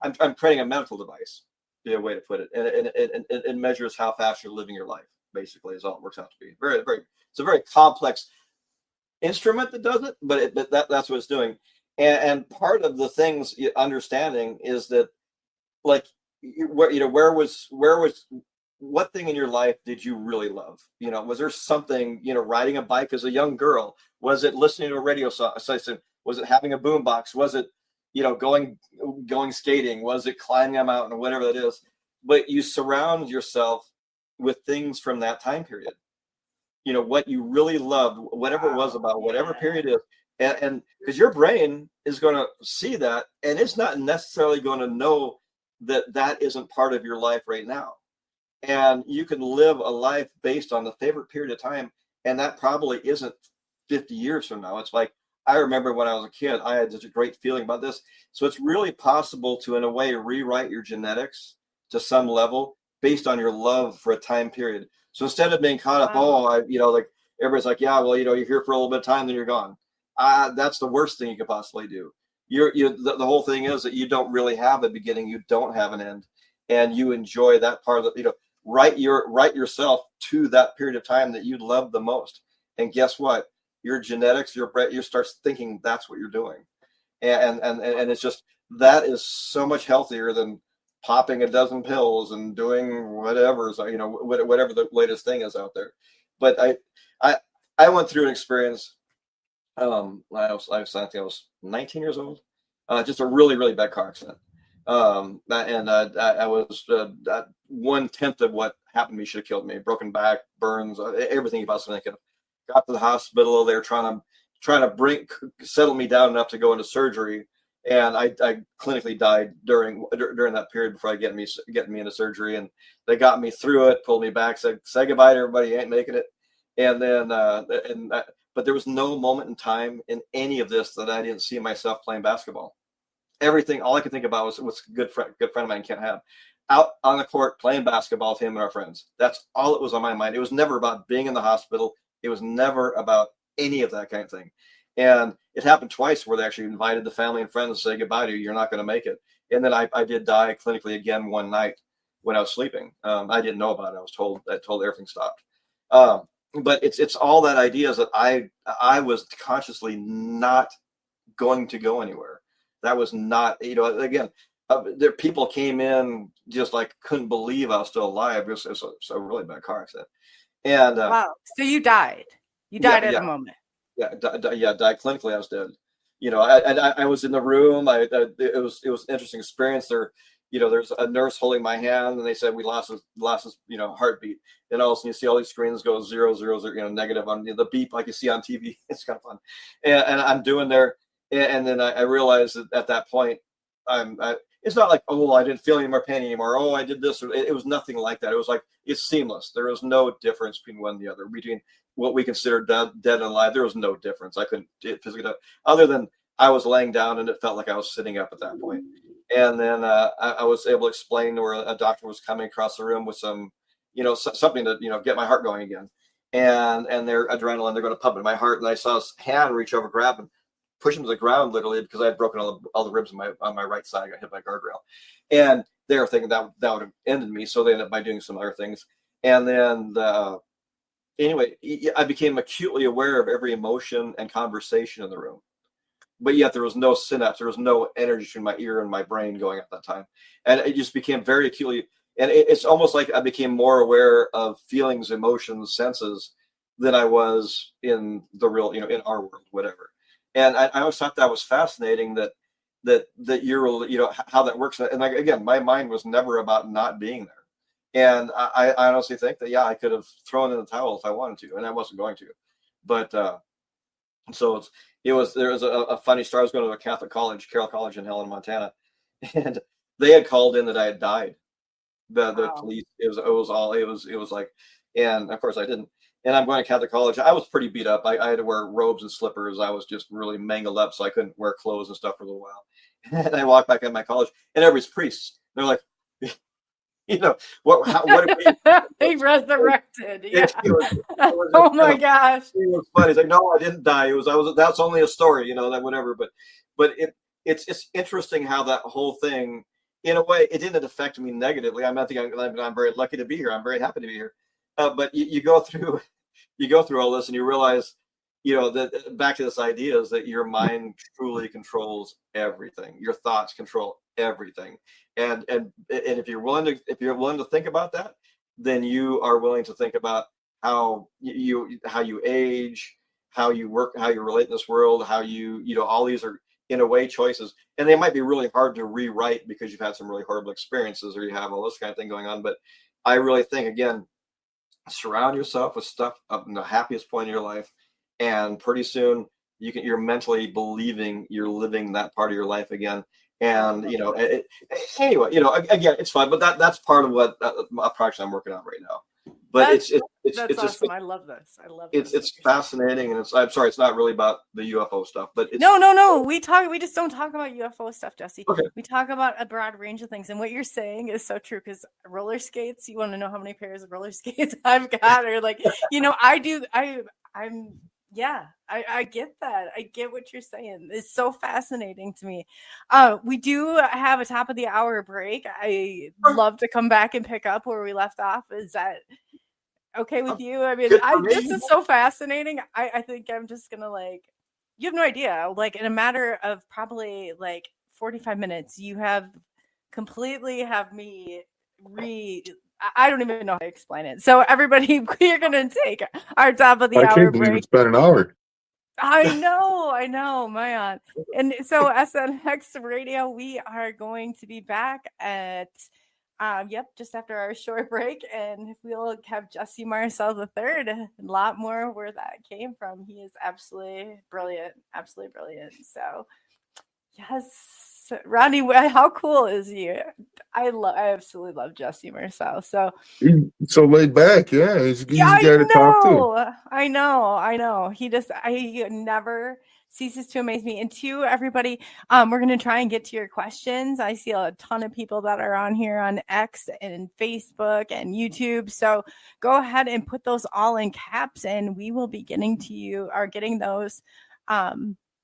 S5: I'm creating a medical device, be a way to put it, and it measures how fast you're living your life. Basically, is all it works out to be. Very, very, it's a very complex instrument that does it, but that's what it's doing. And part of the things understanding is that, like, where was what thing in your life did you really love? Was there something, riding a bike as a young girl? Was it listening to a radio station? Was it having a boombox? Was it, going skating? Was it climbing a mountain, or whatever that is? But you surround yourself with things from that time period. What you really loved, whatever it was about whatever period it is. And because your brain is going to see that, and it's not necessarily going to know that isn't part of your life right now. And you can live a life based on the favorite period of time, and that probably isn't 50 years from now. It's like, I remember when I was a kid, I had such a great feeling about this. So it's really possible to, in a way, rewrite your genetics to some level based on your love for a time period. So instead of being caught up, like everybody's like, yeah, well, you're here for a little bit of time, then you're gone. That's the worst thing you could possibly do. The whole thing is that you don't really have a beginning, you don't have an end, and you enjoy that part of the, write yourself to that period of time that you love the most. And guess what? Your genetics, you start thinking that's what you're doing, and it's just, that is so much healthier than popping a dozen pills and doing whatever the latest thing is out there. But I went through an experience. I was 19 years old, just a really, really bad car accident. I was 1/10 of what happened to me should have killed me. Broken back, burns, everything you possibly think of. Got to the hospital. They were trying to settle me down enough to go into surgery, and I clinically died during that period before getting me into surgery. And they got me through it, pulled me back, said, "Say goodbye to everybody. You ain't making it." And then but there was no moment in time in any of this that I didn't see myself playing basketball. Everything, all I could think about was a good friend of mine, Kent Hab, out on the court playing basketball with him and our friends. That's all it was on my mind. It was never about being in the hospital. It was never about any of that kind of thing. And it happened twice where they actually invited the family and friends to say goodbye to you. You're not going to make it. And then I did die clinically again one night when I was sleeping. I didn't know about it. I was told everything stopped. But it's all that idea is that I was consciously not going to go anywhere. That was not, again, there people came in just like couldn't believe I was still alive. It was a really bad car accident. And
S3: wow, so you died. You died at a moment.
S5: Yeah, died clinically. I was dead. I was in the room. It was an interesting experience. There's a nurse holding my hand, and they said we lost his heartbeat. And all of a sudden you see all these screens go 0, 0, 0, negative on the beep like you see on TV. It's kind of fun. And I'm doing there, and then I realized that at that point, it's not like, oh, I didn't feel any more pain anymore. Oh, I did this. It was nothing like that. It was like, it's seamless. There was no difference between one and the other. Between what we consider dead and alive, there was no difference. I couldn't physically do it, other than I was laying down and it felt like I was sitting up at that point. And then I was able to explain where a doctor was coming across the room with some, something to, get my heart going again. And their adrenaline, they're going to pump in my heart. And I saw his hand reach over, grab him, push him to the ground, literally, because I had broken all the ribs on my right side. I got hit by a guardrail. And they were thinking that would have ended me. So they ended up by doing some other things. And then, anyway, I became acutely aware of every emotion and conversation in the room. But yet there was no synapse. There was no energy between my ear and my brain going at that time. And it just became very acutely, and it's almost like I became more aware of feelings, emotions, senses than I was in the real, in our world, whatever. And I always thought that was fascinating that you're, how that works. And like, again, my mind was never about not being there. And I honestly think that, yeah, I could have thrown in the towel if I wanted to, and I wasn't going to. But so there was a funny story. I was going to a Catholic college, Carroll College in Helena, Montana, and they had called in that I had died. The police, it was like, and of course I didn't. And I'm going to Catholic college. I was pretty beat up. I had to wear robes and slippers. I was just really mangled up, so I couldn't wear clothes and stuff for a little while. And I walked back in my college, and everybody's priests. They're like, what did we?
S3: He resurrected. Yeah. Oh my gosh.
S5: It was funny. It's like, no, I didn't die. That's only a story, that whatever. But it's interesting how that whole thing, in a way, it didn't affect me negatively. I think I'm very lucky to be here. I'm very happy to be here. But you go through all this, and you realize back to this idea is that your mind truly controls everything. Your thoughts control everything. And if you're willing to think about that, then you are willing to think about how you age, how you work, how you relate in this world, how all these are in a way choices, and they might be really hard to rewrite because you've had some really horrible experiences or you have all this kind of thing going on. But I really think, again, surround yourself with stuff up in the happiest point in your life, and pretty soon you're mentally believing you're living that part of your life again. And anyway, again, it's fun, but that's part of what a project I'm working on right now. But it's
S3: awesome. I love this.
S5: It's fascinating, and I'm sorry, it's not really about the UFO stuff, but it's,
S3: no. We just don't talk about UFO stuff, Jesse.
S5: Okay.
S3: We talk about a broad range of things, and what you're saying is so true. Because roller skates, you want to know how many pairs of roller skates I've got, or like, I do. I get that. I get what you're saying. It's so fascinating to me. We do have a top of the hour break. I love to come back and pick up where we left off. Is that okay with you? I mean, this is so fascinating. I think I'm just gonna you have no idea. Like in a matter of probably 45 minutes, you have me I don't even know how to explain it. So everybody, we're going to take our top of the hour break. I can't believe
S4: it's been an hour.
S3: I know, man. And so SNX Radio, we are going to be back at, just after our short break. And we'll have Jesse Marcel III, a lot more where that came from. He is absolutely brilliant. So, yes. Ronnie, how cool is he? I absolutely love Jesse Marcel. So
S4: he's so laid back, yeah. He's got to talk to.
S3: I know. He never ceases to amaze me. And to everybody, we're going to try and get to your questions. I see a ton of people that are on here on X and Facebook and YouTube. So go ahead and put those all in caps, and we will be getting those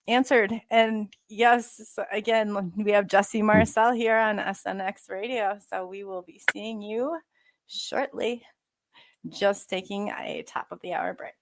S3: answered. And yes, again, we have Jesse Marcel here on SNX Radio, so we will be seeing you shortly. Just taking a top of the hour break.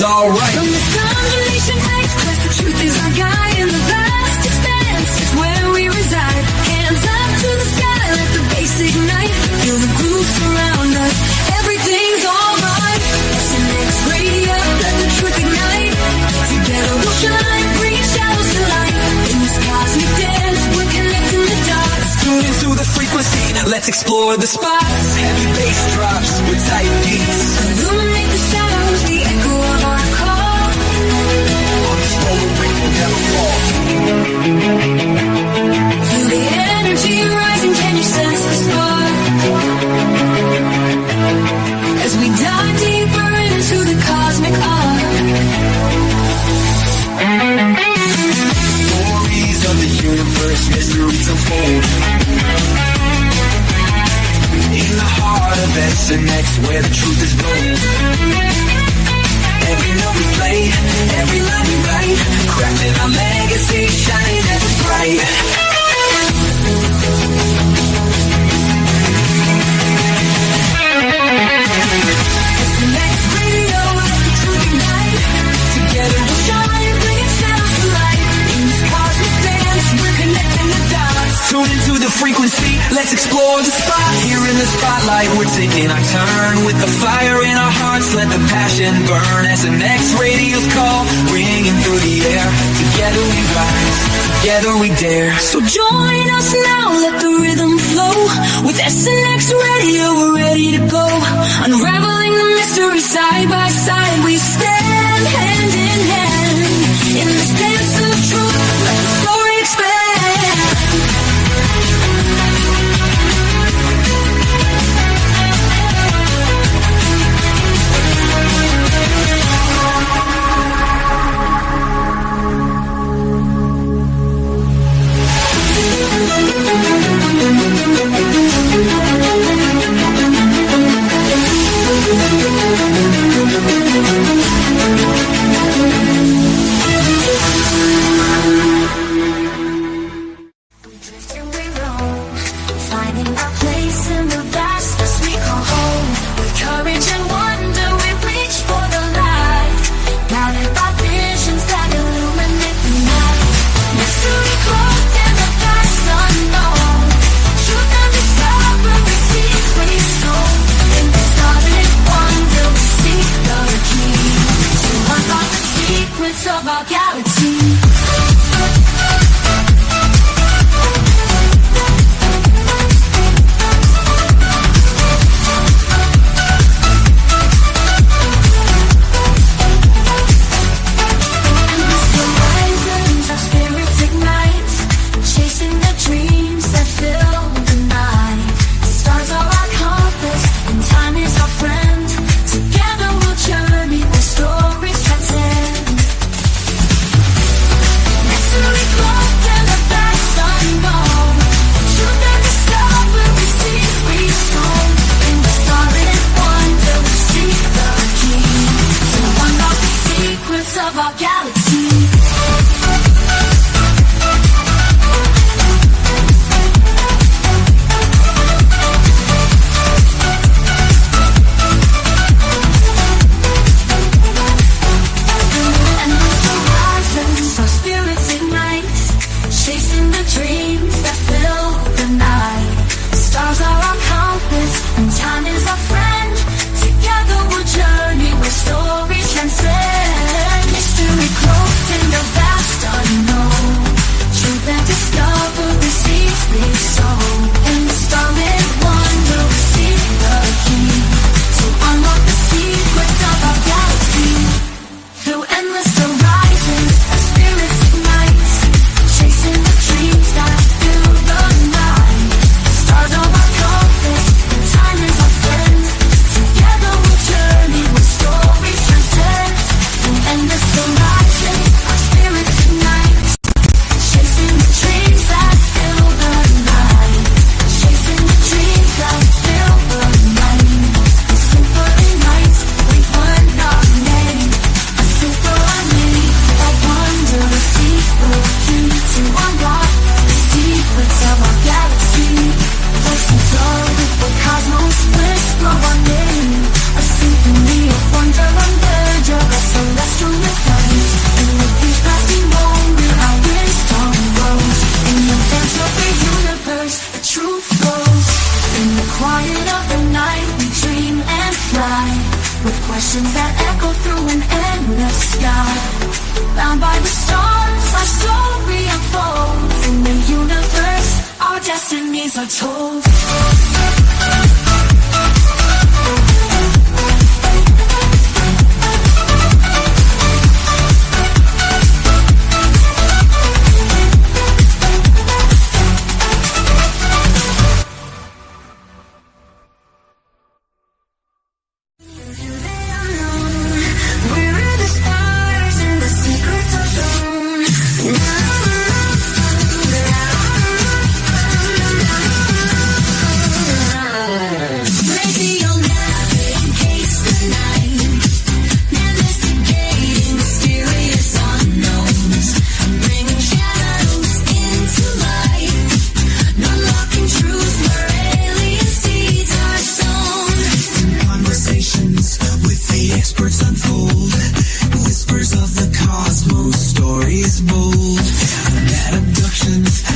S1: All right.
S2: From the combination takes quest, the truth is our guide in the vast expanse. It's where we reside. Hands up to the sky, let the bass ignite. Feel the groove surround us. Everything's alright. SNX Radio, let the truth ignite. Together we'll shine, bring shadows to light. In this cosmic dance, we're connecting the dots.
S1: Tune into the frequency, let's explore the spots. Heavy bass drops with tight beats.
S2: Illuminate the shadows, the echo of our call.
S1: On this roller we will never fall.
S2: Feel the energy rising, can you sense the spark? As we dive deeper into the cosmic arc.
S1: Stories of the universe, mysteries unfold. In the heart of SNX, where the truth is gold. Every note we play, every line we write, crafting our legacy, shining ever bright.
S2: SNX Radio, let the truth ignite. Together we'll shine, bringing shadows to light. In this cosmic dance, we're connecting the dots.
S1: Tune into the frequency, let's explore the spot. Here in the spotlight, we're taking our turn. With the fire in our hearts, let the passion burn. SNX Radio's call, ringing through the air. Together we rise, together we dare.
S2: So join us now, let the rhythm flow. With SNX Radio, we're ready to go. Unraveling the mystery side by side, we stand hand in hand. In this dance of truth, let the story expand. Of our galaxy. Of our galaxy. Questions that echo through an endless sky. Bound by the stars, our story unfolds. In the universe, our destinies are told.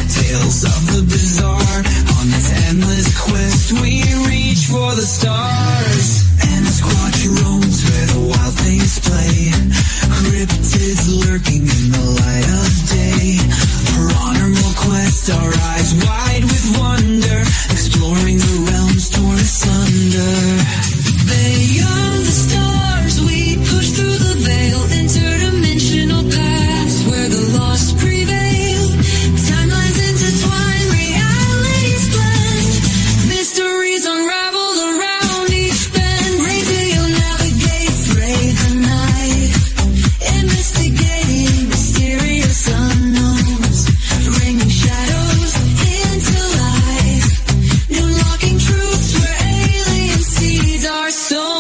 S1: Tales of the bizarre on this endless quest we reach. stars. And a squatch roams where the wild things play. Cryptids lurking in the light of day. Paranormal quest, our eyes wide with wonder, exploring the realms torn asunder. Beyond the stars, we push through the veil. Interdimensional paths where the lost prevail. Timelines intertwine, realities blend. Mysteries unravel around each bend. Radio navigates, brave the night. Investigating mysterious unknowns. Bringing shadows into life. Unlocking truths where alien seeds are sown.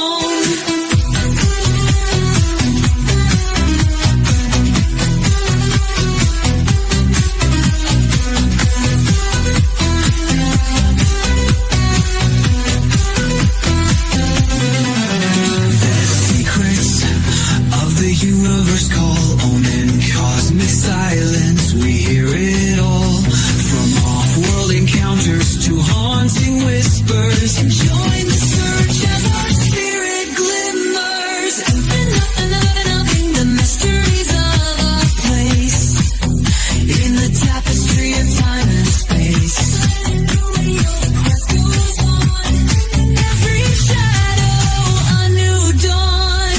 S1: Secrets of the universe call, omen cosmic silence. We hear it all, from off-world encounters to haunting whispers. Join the search as our spirit glimmers. Unraveling the mysteries of a place in the tapestry of time and space. The quest goes on. In every shadow, a new dawn.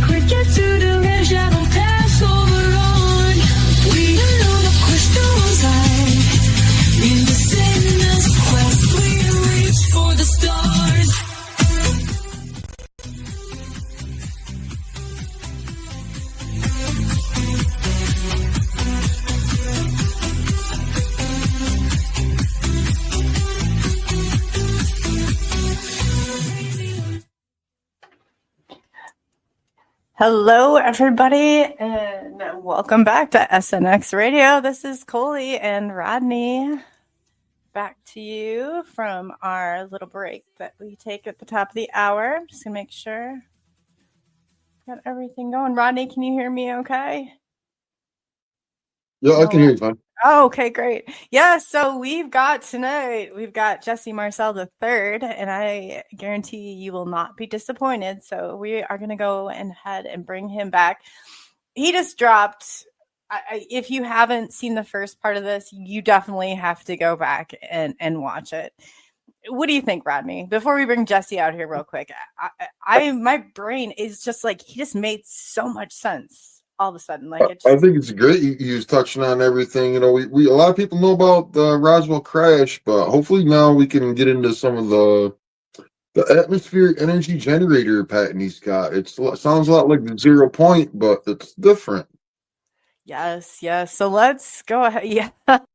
S1: Quick get to the edge, I don't pass over on. We know the crystals hide in the sadness quest. We reach for the stars.
S3: Hello, everybody, and welcome back to SNX Radio. This is Coley and Rodney. Back to you from our little break that we take at the top of the hour. Just gonna make sure got everything going. Rodney, can you hear me okay?
S4: Yeah, I can hear you fine.
S3: Oh, okay, great. Yeah, so we've got Jesse Marcel the third, and I guarantee you will not be disappointed. So we are going to go ahead and bring him back. He just dropped. If you haven't seen the first part of this, you definitely have to go back and watch it. What do you think, Rodney? Before we bring Jesse out here real quick, my brain is just like, he just made so much sense. All of a sudden, like it just...
S4: I think it's great. He was touching on everything. You know, we a lot of people know about the Roswell crash, but hopefully now we can get into some of the atmospheric energy generator patent he's got. It sounds a lot like the 0 point, but it's different.
S3: Yes. So let's go ahead. Yeah.
S4: All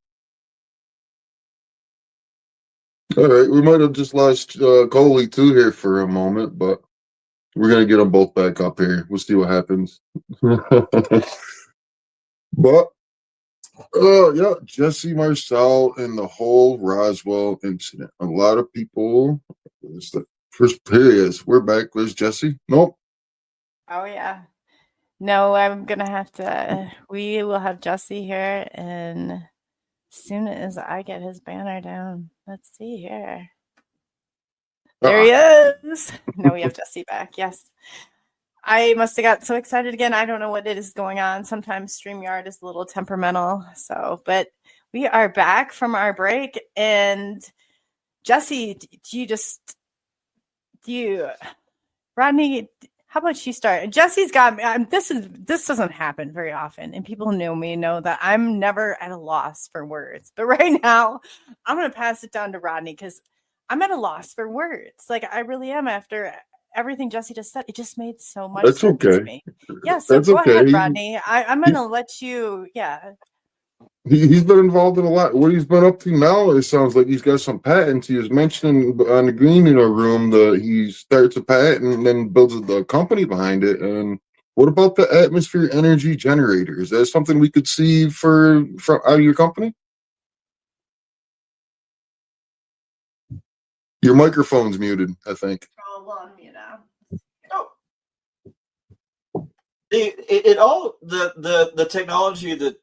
S4: right, we might have just lost Coley too here for a moment, but we're going to get them both back up here. We'll see what happens. But, yeah, Jesse Marcel and the whole Roswell incident. A lot of people, it's the first period. We're back. Where's Jesse? Nope.
S3: Oh, yeah. No, I'm going to have to, we will have Jesse here, and as soon as I get his banner down, let's see here. There he is. No, we have Jesse back. Yes. I must have got so excited again. I don't know what it is going on. Sometimes StreamYard is a little temperamental. But we are back from our break. And Jesse, Rodney, how about you start? Jesse's got me. This doesn't happen very often. And people know me, know that I'm never at a loss for words. But right now, I'm going to pass it down to Rodney because I'm at a loss for words. Like, I really am. After everything Jesse just said, it just made so much sense to me. Yeah, so go ahead, Rodney. I'm going to let you,
S4: He's been involved in a lot. What he's been up to now, it sounds like he's got some patents. He was mentioning on the green room that he starts a patent and then builds the company behind it. And What about the atmosphere energy generator? Is that something we could see from out of your company? Your microphone's muted, I think.
S3: Oh, well, I'm mute now.
S5: The technology that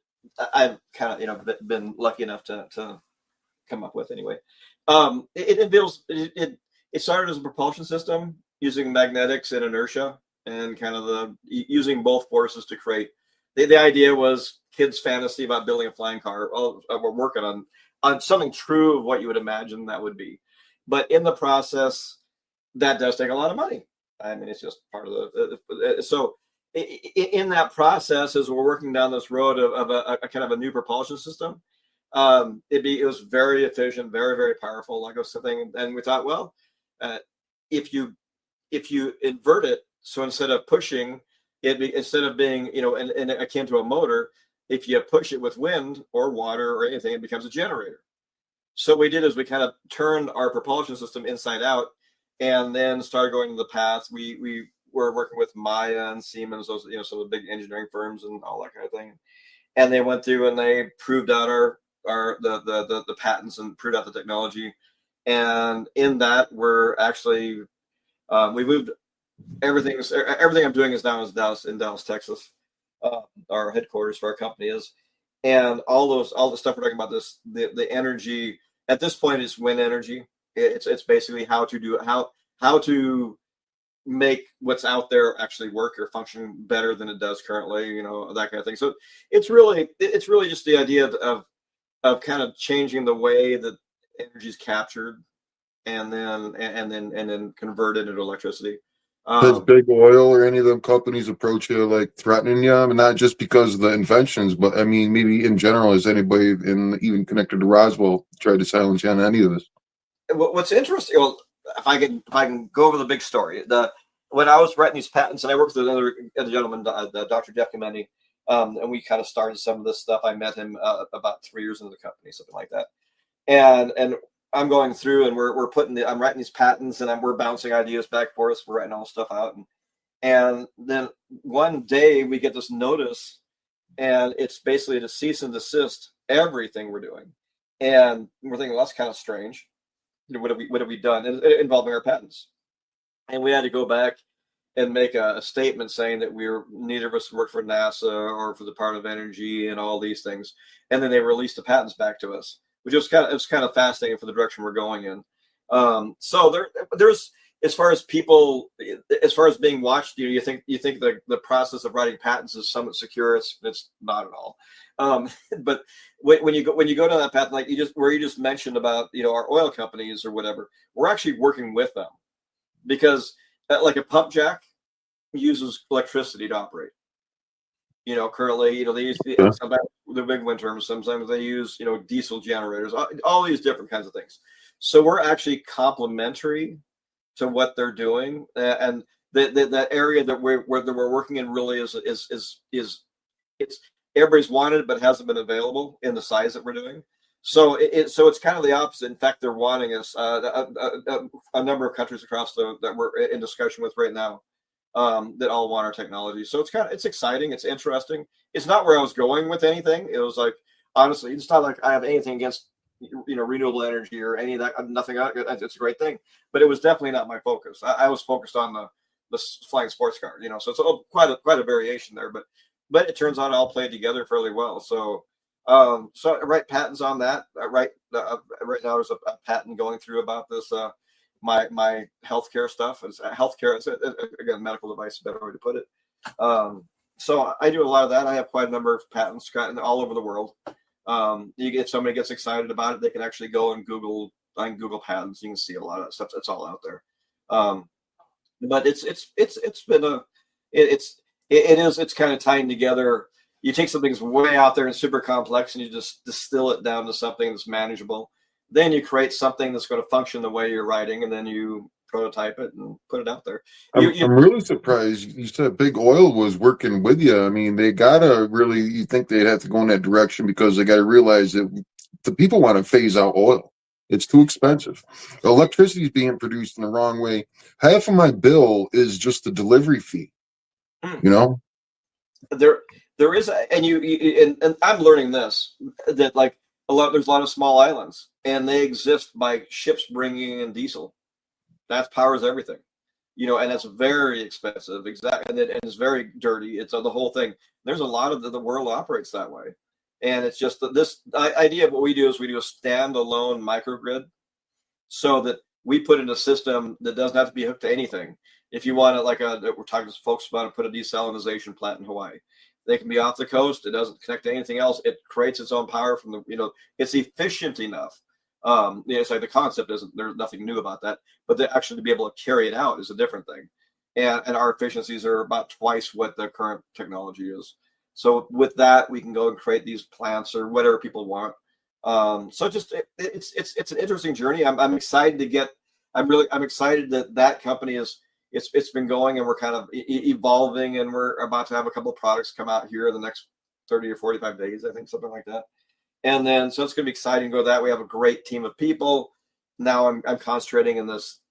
S5: I've kind of been lucky enough to come up with anyway. It started as a propulsion system using magnetics and inertia and kind of using both forces to create. The idea was kids' fantasy about building a flying car. We're working on something true of what you would imagine that would be, but in the process, that does take a lot of money. I mean, it's just part of so. In that process, as we're working down this road of a kind of a new propulsion system, it was very efficient, very, very powerful, like I was saying. And we thought, well, if you invert it, so instead of pushing it, instead of being, and akin to a motor, if you push it with wind or water or anything, it becomes a generator. So what we did is we kind of turned our propulsion system inside out, and then started going to the path. We're working with Maya and Siemens, those some of the big engineering firms and all that kind of thing. And they went through and they proved out the patents and proved out the technology. And in that, we're actually we moved everything I'm doing is now in Dallas, Texas. Our headquarters for our company is, and all the stuff we're talking about, the energy at this point is wind energy. It's basically how to make what's out there actually work or function better than it does currently, that kind of thing. So it's really just the idea of kind of changing the way that energy is captured and then converted into electricity.
S4: Does Big Oil or any of them companies approach you like threatening you? I mean, not just because of the inventions, but I mean, maybe in general, has anybody even connected to Roswell tried to silence you on any of this?
S5: What's interesting, if I can go over the big story, when I was writing these patents, and I worked with another gentleman, Dr. Jeff Comendi, and we kind of started some of this stuff. I met him about 3 years into the company, something like that. And I'm going through, and I'm writing these patents, and we're bouncing ideas back and forth. We're writing all this stuff out, and then one day we get this notice, and it's basically to cease and desist everything we're doing, and we're thinking, well, that's kind of strange. What have we done involving our patents? And we had to go back and make a statement saying that neither of us worked for NASA or for the Department of Energy and all these things. And then they released the patents back to us, which was kind of fascinating for the direction we're going in. So there's as far as being watched, you think the process of writing patents is somewhat secure. It's not at all. But when you go down that path, like you just mentioned about our oil companies or whatever, we're actually working with them because like a pump jack uses electricity to operate. Currently, they use the big wind turbines. Sometimes they use diesel generators, all these different kinds of things. So we're actually complementary to what they're doing, and that area that we're working in really is it's everybody's wanted but hasn't been available in the size that we're doing. So it's kind of the opposite. In fact, they're wanting us a number of countries across that we're in discussion with right now that all want our technology. So it's exciting. It's interesting. It's not where I was going with anything. It was like, honestly, it's not like I have anything against renewable energy or any of that. Nothing. It's a great thing, but it was definitely not my focus. I was focused on the flying sports car. So it's quite a variation there, but it turns out it all played together fairly well. So I write patents on that. Right now there's a patent going through about this. My healthcare stuff is healthcare. It's again, medical device is a better way to put it. So I do a lot of that. I have quite a number of patents all over the world. If somebody gets excited about it, they can actually go and Google patents. You can see a lot of that stuff. It's all out there. But it's kind of tying together. You take something that's way out there and super complex, and you just distill it down to something that's manageable. Then you create something that's going to function the way you're writing, and then you prototype it and put it out the
S4: I'm really surprised you said Big Oil was working with you. I mean, they gotta really, you think they'd have to go in that direction because they got to realize that the people want to phase out oil. It's too expensive. Electricity is being produced in the wrong way. Half of my bill is just the delivery fee. You know,
S5: there is, and I'm learning this, that like there's a lot of small islands, and they exist by ships bringing in diesel. That powers everything, and it's very expensive. Exactly, and it's very dirty. It's the whole thing. There's a lot of the world operates that way, and it's just this idea of what we do is we do a standalone microgrid, so that we put in a system that doesn't have to be hooked to anything. If you want to, we're talking to folks about to put a desalinization plant in Hawaii. They can be off the coast. It doesn't connect to anything else. It creates its own power from it's efficient enough. It's like the concept isn't, there's nothing new about that, but to actually be able to carry it out is a different thing. And our efficiencies are about twice what the current technology is. So with that, we can go and create these plants or whatever people want. So just it's an interesting journey. I'm excited to get. I'm excited that company is. It's been going, and we're kind of evolving, and we're about to have a couple of products come out here in the next 30 or 45 days, I think, something like that. And then so it's going to be exciting to go that. We have a great team of people. Now I'm concentrating in this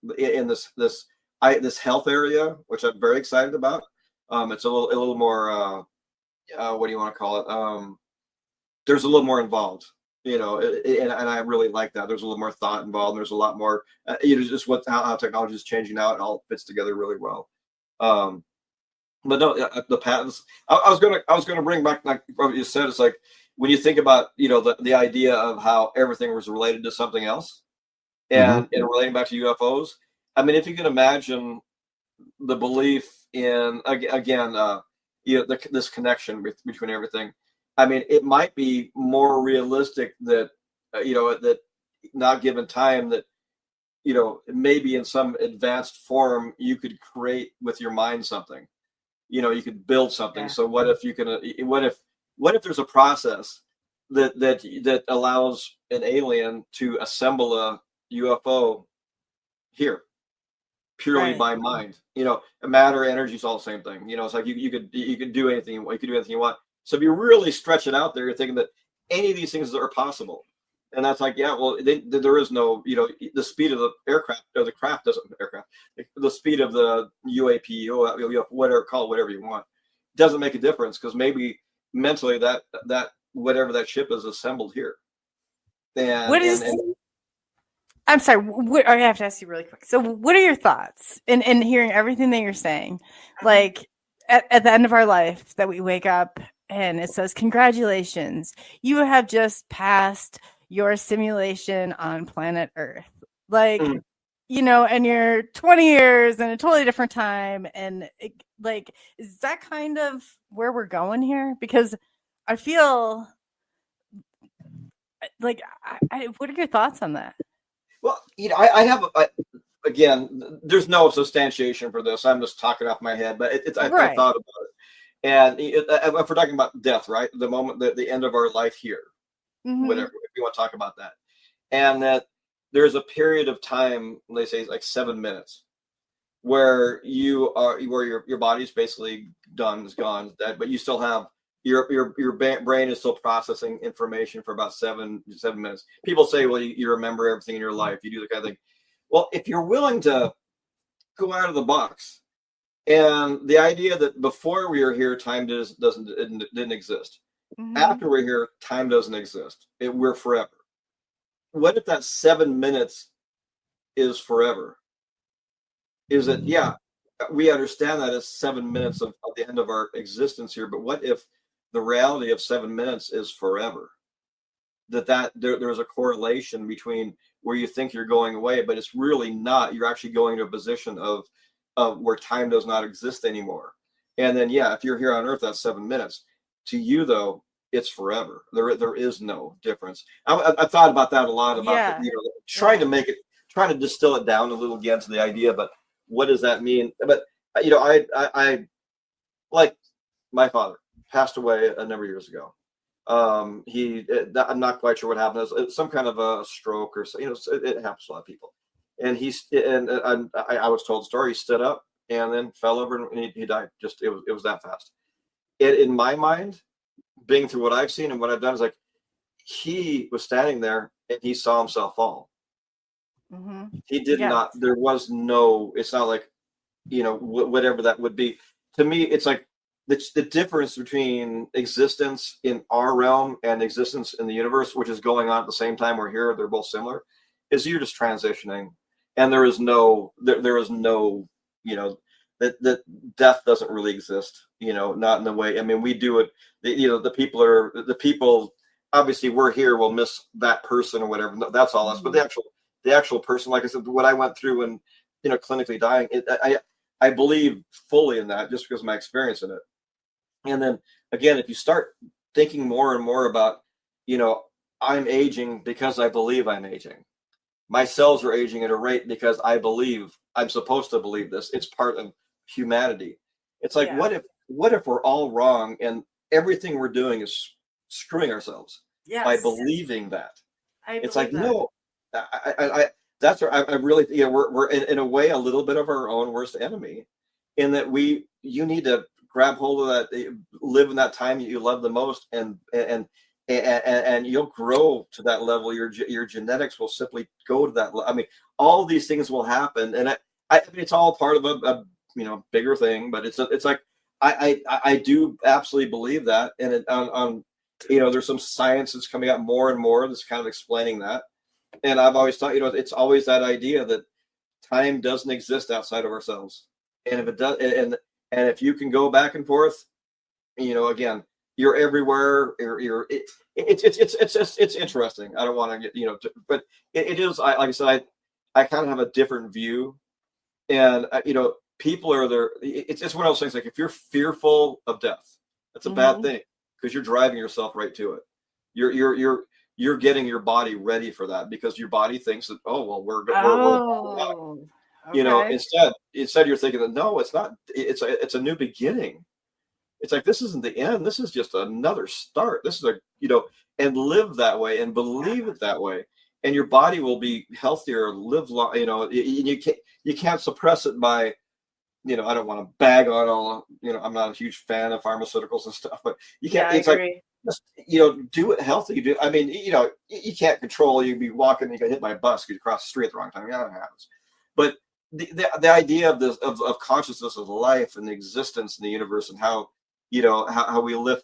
S5: health area, which I'm very excited about. It's a little more. What do you want to call it? There's a little more involved. And I really like that. There's a little more thought involved. There's a lot more, just how technology is changing now. It all fits together really well. But no, the patents. I was gonna bring back like what you said. It's like when you think about the idea of how everything was related to something else, and relating back to UFOs. I mean, if you can imagine the belief in this connection between everything. I mean, it might be more realistic that, that not given time that, maybe in some advanced form, you could create with your mind something, you could build something. Yeah. So what if you can, what if there's a process that allows an alien to assemble a UFO here purely by mind, matter, energy is all the same thing. It's like you could do anything, you could do anything you want. So if you really stretch it out there, you're thinking that any of these things are possible. And that's like, yeah, well, there is no, the speed of the aircraft or the craft the speed of the UAP, whatever you want, doesn't make a difference because maybe mentally that whatever that ship is assembled here.
S3: I'm sorry, I have to ask you really quick. So what are your thoughts in hearing everything that you're saying? Like at the end of our life that we wake up and it says, congratulations, you have just passed your simulation on planet Earth. Like, and you're 20 years in a totally different time. And is that kind of where we're going here? Because I feel like, what are your thoughts on that?
S5: Well, I have, again, there's no substantiation for this. I'm just talking off my head, but I thought about it. And if we're talking about death, right? The moment, the end of our life here, whatever, if you want to talk about that. And that there's a period of time, they say like 7 minutes, where your body's basically done, is gone, but you still have, your brain is still processing information for about 7 minutes. People say, well, you remember everything in your life. You do the kind of thing. Well, if you're willing to go out of the box, and the idea that before we were here, time didn't exist. After we're here, time doesn't exist. We're forever. What if that 7 minutes is forever? Is it? Yeah, we understand that as 7 minutes of the end of our existence here. But what if the reality of 7 minutes is forever? There's a correlation between where you think you're going away, but it's really not. You're actually going to a position of where time does not exist anymore. And then, if you're here on Earth, that's 7 minutes. To you, though, it's forever. There is no difference. I thought about that a lot, about trying to distill it down a little again to the idea, but what does that mean? But I like my father passed away a number of years ago. I'm not quite sure what happened. It was some kind of a stroke or so, it happens to a lot of people. And I was told the story. He stood up and then fell over and he died. Just it was that fast. In my mind, being through what I've seen and what I've done, is like he was standing there and he saw himself fall. He did not. There was no. It's not like whatever that would be. to me, it's like the difference between existence in our realm and existence in the universe, which is going on at the same time we're here, they're both similar, is you're just transitioning, and there is no, you know, that death doesn't really exist, you know, not in the way. I mean, we do it. You know, the people. Obviously, we're here. We'll miss that person or whatever. No, that's all us. But the actual person, like I said, what I went through and, you know, clinically dying, I believe fully in that just because of my experience in it. And then again, if you start thinking more and more about, you know, I'm aging because I believe I'm aging. My cells are aging at a rate because I believe I'm supposed to believe this. It's part of humanity. It's like, what if we're all wrong and everything we're doing is screwing ourselves by believing that? It's like, no, that's where I really, you know, we're in a way a little bit of our own worst enemy, in that you need to grab hold of that, live in that time you love the most, and you'll grow to that level. Your genetics will simply go to that level. I mean, all of these things will happen, and I mean, it's all part of a you know, bigger thing. But it's like I do absolutely believe that, and on you know, there's some science that's coming out more and more that's kind of explaining that. And I've always thought, you know, it's always that idea that time doesn't exist outside of ourselves, and if it does, and if you can go back and forth, you know, again, you're everywhere. It's interesting. I don't want to get, you know, but it is. Like I said, I kind of have a different view, and you know, people are there. It's one of those things. Like, if you're fearful of death, that's a bad thing, because you're driving yourself right to it. You're getting your body ready for that, because your body thinks that, oh well, we're you know, instead you're thinking that, no, it's not. It's a new beginning. It's like, this isn't the end. This is just another start. This is a, you know, and live that way and believe it that way, and your body will be healthier, live long. You know, you can't suppress it by, you know, I don't want to bag on all, you know, I'm not a huge fan of pharmaceuticals and stuff, but you can't. It's like, just, you know, do it healthy. I mean, you know, you can't control. You'd be walking, you get hit by a bus, you cross the street at the wrong time. Yeah, that happens. But the idea of this of consciousness of life and the existence in the universe, and how, you know, how we live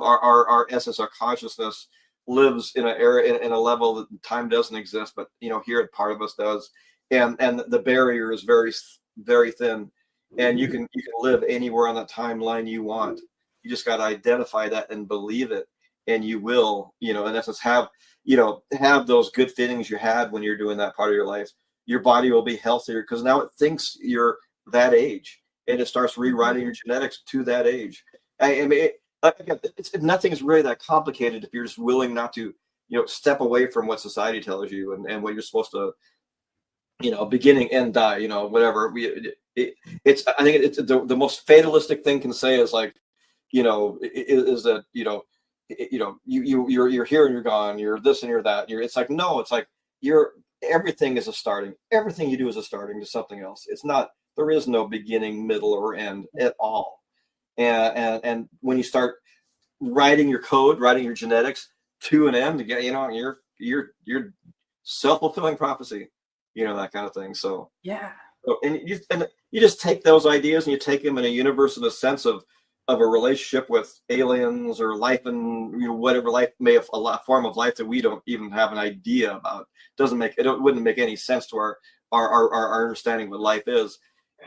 S5: our essence, our consciousness lives in an area, in a level that time doesn't exist, but, you know, here part of us does, and the barrier is very, very thin, and you can live anywhere on that timeline you want. You just got to identify that and believe it, and you will, you know, in essence, have those good feelings you had when you're doing that part of your life. Your body will be healthier because now it thinks you're that age, and it starts rewriting your genetics to that age. I mean, again, nothing is really that complicated if you're just willing not to, you know, step away from what society tells you and what you're supposed to, you know, beginning, end, die, you know, whatever. I think it's the most fatalistic thing can say is like, you know, is that, you know, you're here and you're gone, you're this and you're that. It's like, no, it's like everything is a starting. Everything you do is a starting to something else. It's not, there is no beginning, middle, or end at all. And when you start writing your code, writing your genetics to an end, you know, you're self-fulfilling prophecy, you know, that kind of thing. So
S3: yeah.
S5: So, and you just take those ideas and you take them in a universe, in a sense of a relationship with aliens or life, and, you know, whatever life may have, a form of life that we don't even have an idea about. Wouldn't make any sense to our understanding of what life is,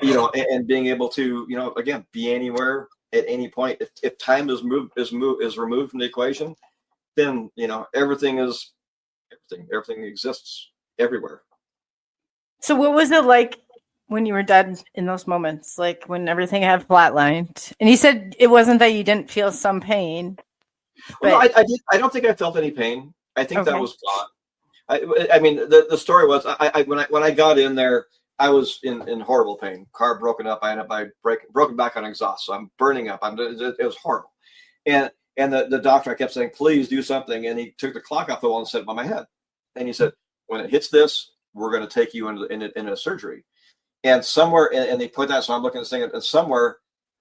S5: you know, and being able to, you know, again, be anywhere at any point. If time is removed from the equation, then, you know, everything exists everywhere.
S3: So what was it like when you were dead in those moments, like when everything had flatlined? And you said it wasn't that you didn't feel some pain. But...
S5: Well, no, I did. I don't think I felt any pain. I think that was gone. I mean, the story was, when I got in there, I was in horrible pain. Car broken up. I ended up broken back on exhaust, so I'm burning up. It was horrible. And the doctor, I kept saying, please do something. And he took the clock off the wall and set it on my head. And he said, when it hits this, we're going to take you into surgery. And somewhere, and they put that, so I'm looking at this thing, and somewhere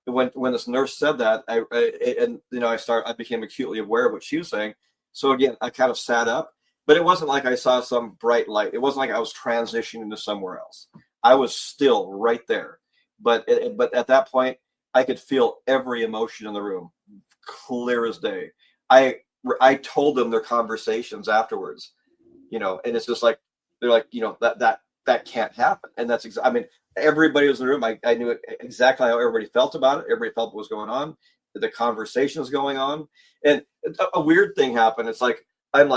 S5: when this nurse said that, I became acutely aware of what she was saying. So again, I kind of sat up, but it wasn't like I saw some bright light. It wasn't like I was transitioning to somewhere else. I was still right there. But at that point, I could feel every emotion in the room, clear as day. I told them their conversations afterwards, you know, and it's just like, they're like, you know, that can't happen. And that's I mean, everybody was in the room. I knew exactly how everybody felt about it. Everybody felt what was going on. The conversation was going on. And a weird thing happened. It's like, I'm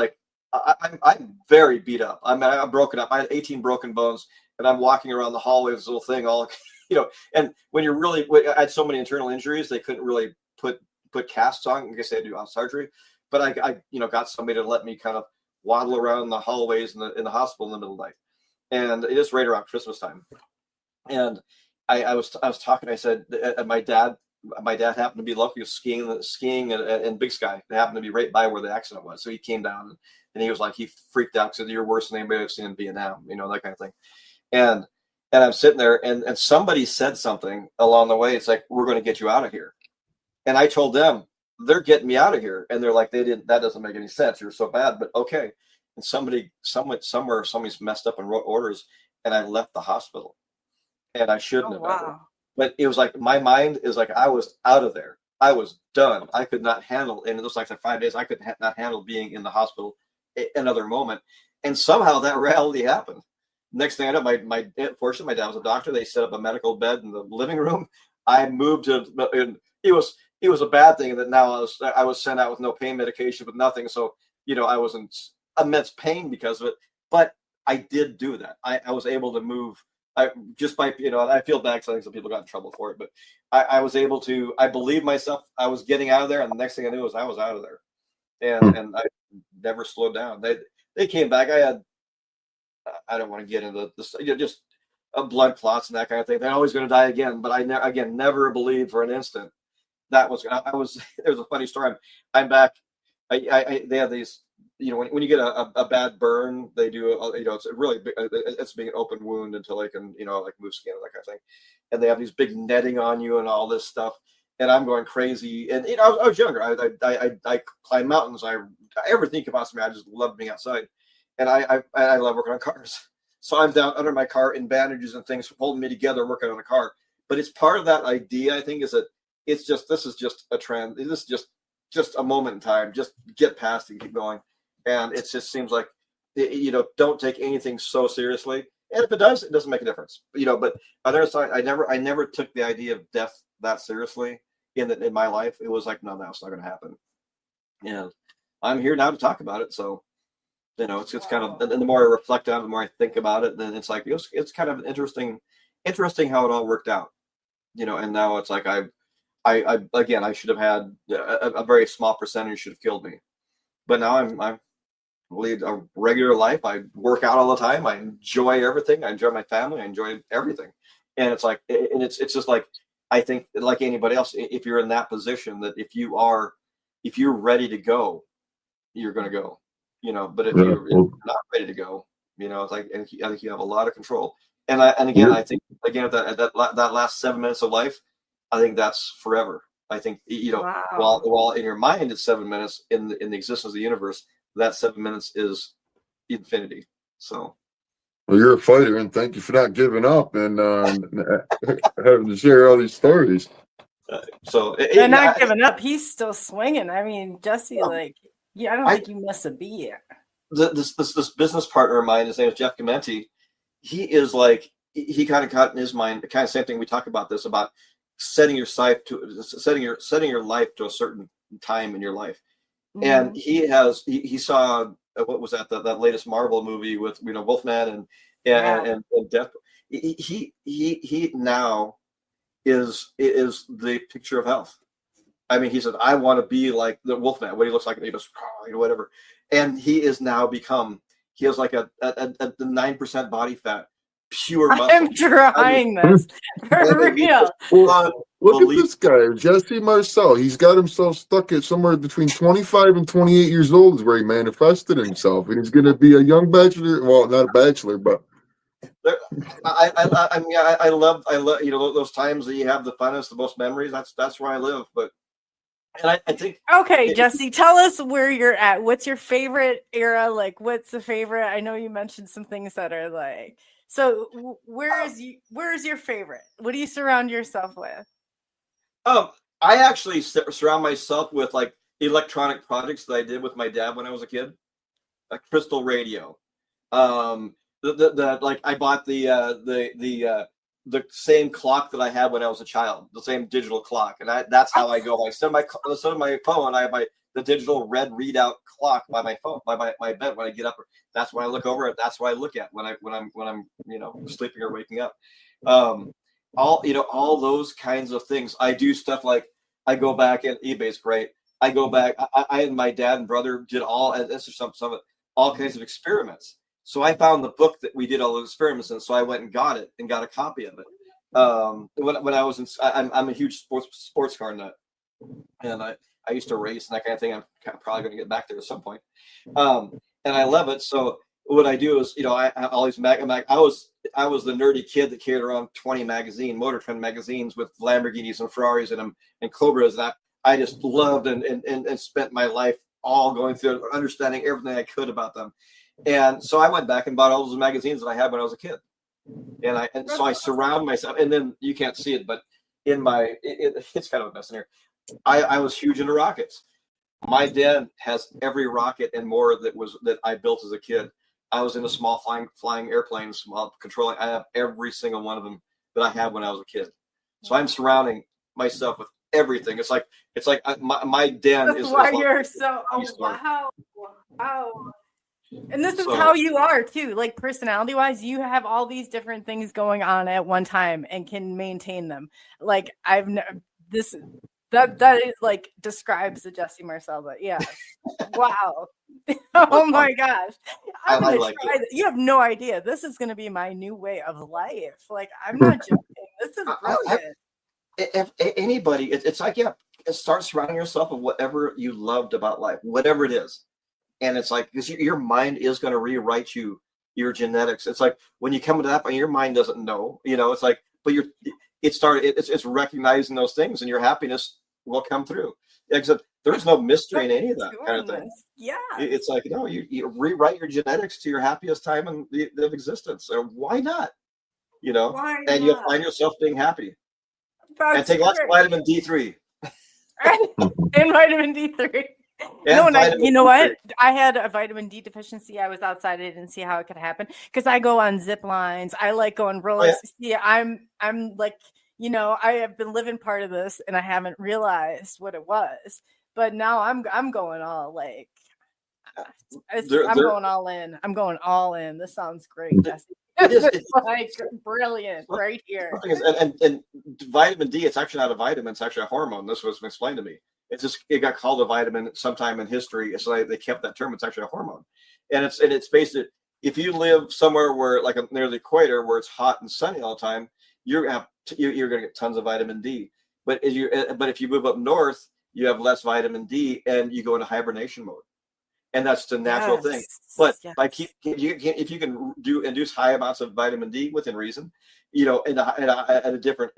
S5: very beat up. I'm broken up. I had 18 broken bones, and I'm walking around the hallway with this little thing all, you know, and when you're really, I had so many internal injuries, they couldn't really put casts on. I guess they had to do surgery, but I you know, got somebody to let me kind of waddle around the hallways in the hospital in the middle of the night. And it is right around Christmas time. And I was talking, I said, my dad happened to be lucky, skiing in Big Sky. They happened to be right by where the accident was. So he came down and he was like, he freaked out, said, "You're worse than anybody I've seen in Vietnam," you know, that kind of thing. And I'm sitting there, and somebody said something along the way. It's like, "We're going to get you out of here." And I told them, "They're getting me out of here." And they're like, that doesn't make any sense. You're so bad, but okay. And somebody's messed up and wrote orders, and I left the hospital, and I shouldn't have ever. But it was like, my mind is like, I was out of there. I was done. I could not handle, and it was like 5 days, I could not handle being in the hospital another moment. And somehow that reality happened. Next thing I know, my fortunately, my dad was a doctor. They set up a medical bed in the living room. I moved to, and it was a bad thing that now I was sent out with no pain medication, with nothing. So, you know, I was in immense pain because of it. But I did do that. I was able to move. Just by, you know, I feel bad because I think some people got in trouble for it, but I was able to, I believed myself, I was getting out of there, and the next thing I knew was I was out of there. And I never slowed down. They came back. I don't want to get into this, you know, just blood clots and that kind of thing. They're always going to die again, but I never believed for an instant that was, there's a funny story. I'm back. They have these, you know, when you get a bad burn, they do, you know, it's really big, it's being an open wound until they can, you know, like move skin and that kind of thing. And they have these big netting on you and all this stuff. And I'm going crazy. And, you know, I was younger. I climb mountains. Everything could possibly, I just love being outside. And I love working on cars. So I'm down under my car in bandages and things holding me together, working on a car. But it's part of that idea, I think, is that this is just a trend. This is just a moment in time. Just get past it and keep going. And it just seems like, you know, don't take anything so seriously. And if it does, it doesn't make a difference. You know, but on the other side, I never took the idea of death that seriously in my life. It was like, no, it's not going to happen. And I'm here now to talk about it. So, you know, it's kind of, and the more I reflect on it, the more I think about it, then it's like, it's kind of interesting how it all worked out, you know. And now it's like, I should have had a very small percentage should have killed me, but now I'm lead a regular life. I work out all the time. I enjoy everything. I enjoy my family. I enjoy everything. And it's like, and it's just like, I think like anybody else, if you're in that position, that if you're ready to go, you're going to go, you know. But if you're not ready to go, you know, it's like, and I think you have a lot of control. And I think again, that last 7 minutes of life, I think that's forever. I think, you know, while in your mind it's 7 minutes, in the existence of the universe, that 7 minutes is infinity. So,
S4: well, you're a fighter, and thank you for not giving up and having to share all these stories.
S3: They're not giving up. He's still swinging. I mean, Jesse, I don't think you miss a beat yet.
S5: This business partner of mine, his name is Jeff Gamenti. He is like, he kind of got in his mind the kind of same thing we talk about this, about setting your life to a certain time in your life. Mm-hmm. And he saw, what was that latest Marvel movie with, you know, Wolfman and Death. He now is the picture of health. I mean, he said, I want to be like the Wolfman, what he looks like, and he goes, you know, whatever. And he is now he has like a 9% body fat, pure muscle.
S3: I'm trying this for real.
S4: Look at this guy, Jesse Marcel. He's got himself stuck at somewhere between 25 and 28 years old is where he manifested himself. And he's going to be a young bachelor. Well, not a bachelor, but.
S5: I love, you know, those times that you have the funnest, the most memories. That's where I live. But, and I think.
S3: Okay, Jesse, tell us where you're at. What's your favorite era? Like, what's the favorite? I know you mentioned some things that are like, so where's your favorite? What do you surround yourself with?
S5: I actually surround myself with like electronic projects that I did with my dad when I was a kid, a crystal radio. The like I bought the same clock that I had when I was a child, the same digital clock, and that's how I go. I set my phone. I have the digital red readout clock by my phone, by my bed when I get up. That's when I look over it. That's what I look at when I'm sleeping or waking up. All those kinds of things. I do stuff like I go back, and eBay's great. I go back. I and my dad and brother did all kinds of experiments. So I found the book that we did all those experiments in. So I went and got it and got a copy of it. When I was I'm a huge sports car nut, and I used to race and that kind of thing. I'm probably going to get back there at some point. And I love it. So what I do is, I always I was the nerdy kid that carried around 20 Motor Trend magazines with Lamborghinis and Ferraris and Cobras. And I just loved and spent my life all going through understanding everything I could about them. And so I went back and bought all those magazines that I had when I was a kid. And so I surround myself, and then you can't see it, but it's kind of a mess in here. I was huge into rockets. My dad has every rocket and more that I built as a kid. I was into small flying airplanes while controlling. I have every single one of them that I had when I was a kid. So I'm surrounding myself with everything. It's like my den is.
S3: Why you're so wow. And this is how you are too. Like personality wise, you have all these different things going on at one time and can maintain them. Like that is like describes the Jesse Marcel, but yeah. Wow. Oh my gosh. I'm gonna try that. You have no idea. This is gonna be my new way of life. Like I'm not joking. This is brilliant.
S5: If anybody, it's like, start surrounding yourself with whatever you loved about life, whatever it is. And it's like, because your mind is going to rewrite your genetics. It's like when you come to that point, your mind doesn't know, it's like, but it's recognizing those things, and your happiness will come through. Except there's no mystery in any of that kind of thing.
S3: Yeah.
S5: It's like, no, you rewrite your genetics to your happiest time of existence. So why not? And you'll find yourself being happy. And take lots of vitamin D3.
S3: And vitamin D3. You know what? I had a vitamin D deficiency. I was outside. I didn't see how it could happen because I go on zip lines. I like going roller. See, I'm like, I have been living part of this and I haven't realized what it was. But now I'm going all like, I'm going all in. I'm going all in. This sounds great, Jesse. It's like brilliant right here.
S5: And vitamin D, it's actually not a vitamin. It's actually a hormone. This was explained to me. It got called a vitamin sometime in history. So they kept that term. It's actually a hormone, and it's based it. If you live somewhere where like near the equator where it's hot and sunny all the time, you're going to get tons of vitamin D. But if you move up north, you have less vitamin D and you go into hibernation mode, and that's the natural thing. But if you can induce high amounts of vitamin D within reason, at a different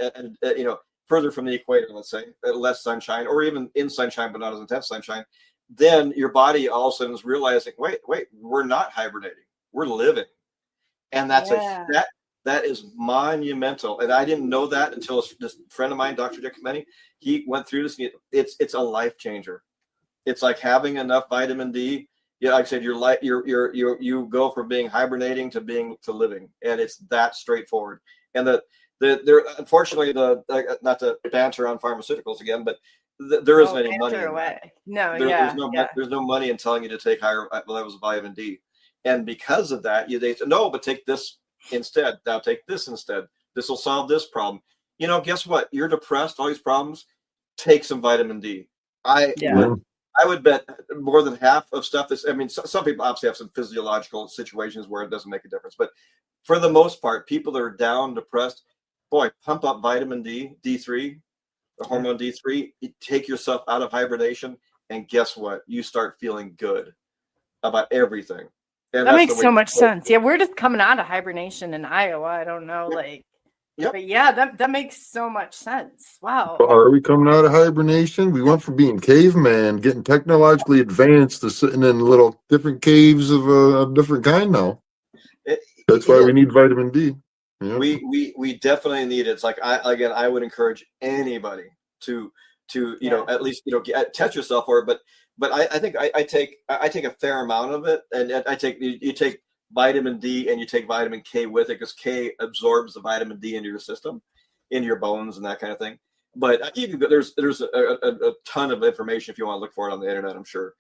S5: further from the equator, let's say, less sunshine, or even in sunshine, but not as intense sunshine, then your body all of a sudden is realizing, wait, we're not hibernating, we're living. And that's that is monumental. And I didn't know that until this friend of mine, Dr. Dick Kemeny, he went through this. It's a life changer. It's like having enough vitamin D. Yeah, like I said, you go from being hibernating to living, and it's that straightforward. And there, unfortunately, not to banter on pharmaceuticals again, but there isn't any money. There's no money in telling you to take higher levels of vitamin D, and because of that, they say no, but take this instead. Now take this instead. This will solve this problem. Guess what? You're depressed. All these problems. Take some vitamin D. I would bet more than half of stuff that's. I mean, some people obviously have some physiological situations where it doesn't make a difference, but for the most part, people that are down, depressed. Boy, pump up vitamin D, D3, the hormone D3. You take yourself out of hibernation, and guess what? You start feeling good about everything. And
S3: that makes so much sense. Yeah, we're just coming out of hibernation in Iowa. I don't know, but that makes so much sense. Wow.
S4: Are we coming out of hibernation? We went from being caveman, getting technologically advanced, to sitting in little different caves of a different kind now. That's why we need vitamin D. Yeah.
S5: We definitely need it. It's like I would encourage anybody to you know, at least, you know, test yourself for it. But I think I take a fair amount of it, and I take you take vitamin D and you take vitamin K with it, because K absorbs the vitamin D into your system, into your bones and that kind of thing. But you can go, there's a ton of information if you want to look for it on the internet, I'm sure.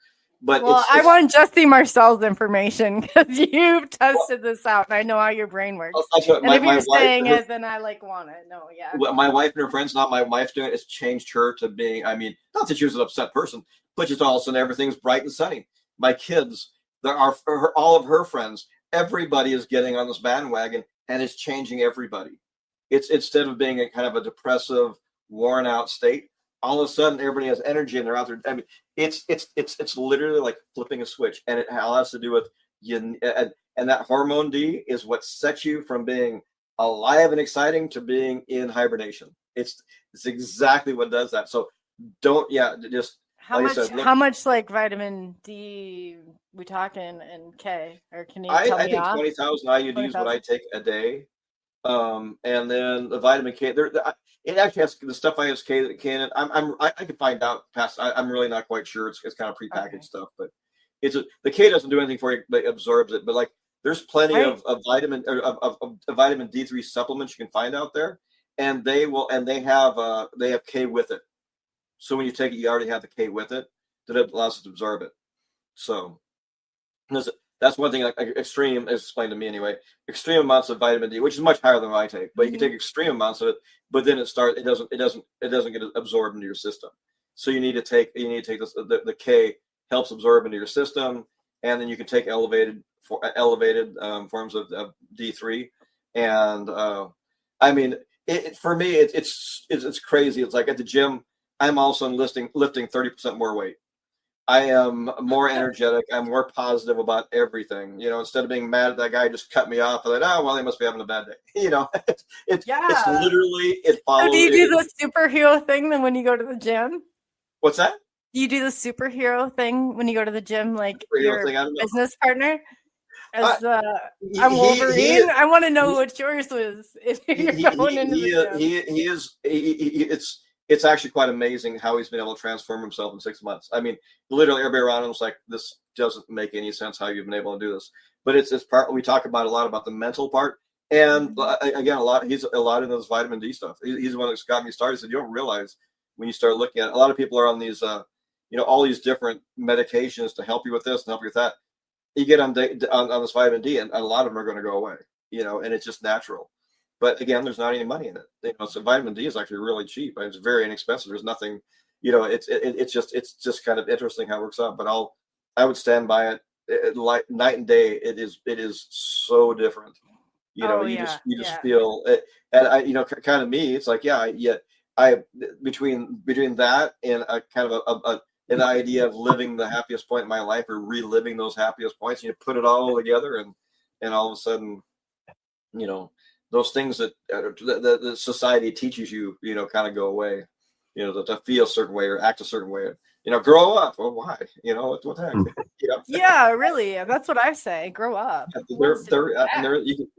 S5: But
S3: well, I want Jesse Marcel's information, because you've tested this out, and I know how your brain works. And if you're saying it, then I want it. No, yeah.
S5: Well, my wife and her friends, not my wife's doing it, it's changed her to being, I mean, not that she was an upset person, but just all of a sudden everything's bright and sunny. My kids, there are all of her friends, everybody is getting on this bandwagon, and it's changing everybody. It's instead of being a kind of a depressive, worn out state, all of a sudden everybody has energy and they're out there. I mean, it's literally like flipping a switch, and it all has to do with you. And that hormone D is what sets you from being alive and exciting to being in hibernation. It's exactly what does that. So just
S3: how
S5: like
S3: much?
S5: I said,
S3: how much like vitamin D we talking and K? Or can you tell me?
S5: I think 20,000 IUD is what I take a day. And then the vitamin K, it actually has the stuff I have K in it. I can find out past. I'm really not quite sure. It's kind of prepackaged stuff, but the K doesn't do anything for you, but it absorbs it. But like, there's plenty of vitamin of vitamin D3 supplements you can find out there, and they have K with it. So when you take it, you already have the K with it that allows it to absorb it. So that's one thing. Like extreme, as explained to me anyway, extreme amounts of vitamin D, which is much higher than what I take. But you can take extreme amounts of it, but then it doesn't get absorbed into your system. So you need to take this. The K helps absorb into your system, and then you can take elevated forms of D3. And I mean, for me, it's crazy. It's like at the gym, I'm also lifting 30% more weight. I am more energetic. I'm more positive about everything. You know, instead of being mad at that guy who just cut me off, I'm like, oh, well, he must be having a bad day. You know, it's literally, it follows.
S3: So do you do the superhero thing then when you go to the gym?
S5: What's that?
S3: Do you do the superhero thing when you go to the gym, like your business partner? As I'm Wolverine, I want to know what yours was. If you're going into the gym. It's actually quite amazing how he's been able to transform himself in 6 months. I mean, literally everybody around him was like, this doesn't make any sense how you've been able to do this. But it's part, we talk about a lot about the mental part. And again, he's a lot into this vitamin D stuff. He's the one that's got me started. He said, you don't realize when you start looking at it, a lot of people are on these, all these different medications to help you with this and help you with that. You get on this vitamin D, and a lot of them are going to go away, and it's just natural. But again, there's not any money in it. So vitamin D is actually really cheap. It's very inexpensive. There's nothing, it's just kind of interesting how it works out. But I would stand by it like night and day. It is so different. You just feel it. And kind of me, it's like, I between that and a kind of an idea of living the happiest point in my life or reliving those happiest points, you put it all together, and all of a sudden, those things that the society teaches you, kind of go away, to feel a certain way or act a certain way, grow up. Well, why? What the heck? Yeah, really. That's what I say. Grow up.
S5: You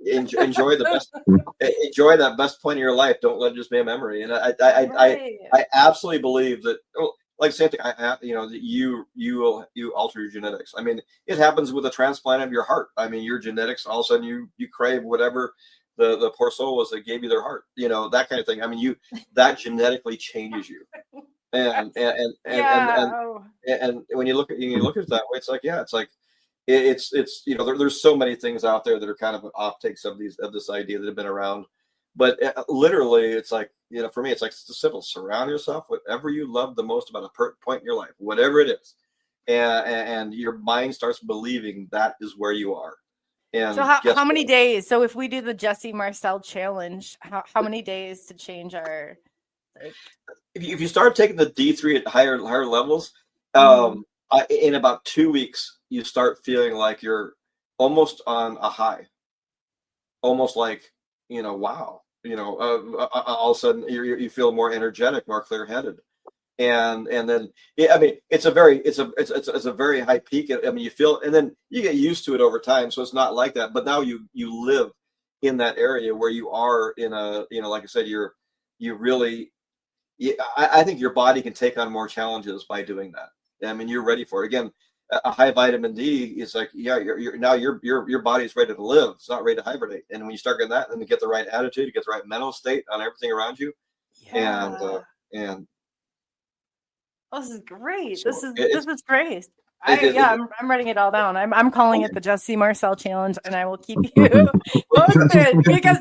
S5: can enjoy the best, enjoy that best point of your life. Don't let it just be a memory. And I absolutely believe that. Like same thing, that you alter your genetics. I mean, it happens with a transplant of your heart. I mean, your genetics, all of a sudden you crave whatever the poor soul was that gave you their heart. That kind of thing. I mean, that genetically changes you. And when you look at it that way, it's like, there's so many things out there that are kind of optics of this idea that have been around. But literally, it's like, for me, it's like simple. Surround yourself with whatever you love the most about a point in your life, whatever it is. And your mind starts believing that is where you are. And
S3: so how many days? So if we do the Jesse Marcel challenge, how many days to change our...
S5: If you start taking the D3 at higher levels, in about 2 weeks, you start feeling like you're almost on a high. Almost like, wow. All of a sudden you feel more energetic, more clear-headed, and then I mean it's a very high peak. I mean you feel, and then you get used to it over time, so it's not like that. But now you live in that area where you are in a like I said, you really I think your body can take on more challenges by doing that. I mean, you're ready for it. Again, a high vitamin D is like, yeah, your body's ready to live. It's not ready to hibernate. And when you start getting that, then you get the right attitude, you get the right mental state on everything around you.
S3: Yeah.
S5: And
S3: this is great.
S5: So
S3: this is great. I'm writing it all down. I'm calling it the Jesse Marcel Challenge, and I will keep you posted because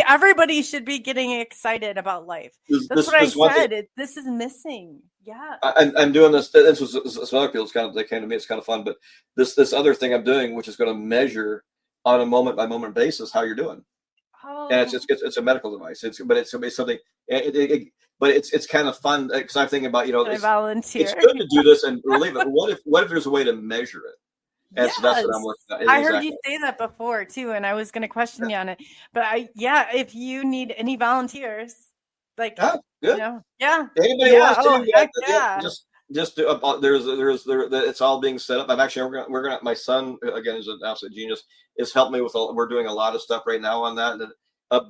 S3: everybody should be getting excited about life. That's what I said. This is missing. Yeah.
S5: I'm doing this. This was some other people. They came to me. It's kind of fun, but this other thing I'm doing, which is going to measure on a moment by moment basis how you're doing. Oh. And it's a medical device. It's something. But it's kind of fun because I'm thinking about,
S3: volunteer.
S5: It's good to do this and relieve it. But what if there's a way to measure it? And so that's what I'm working on.
S3: I heard you say that before too, and I was going to question you on it. But if you need any volunteers, like
S5: good. Anybody wants to? Just it's all being set up. I'm actually we're gonna my son again is an absolute genius. Is helped me with we're doing a lot of stuff right now on that. And a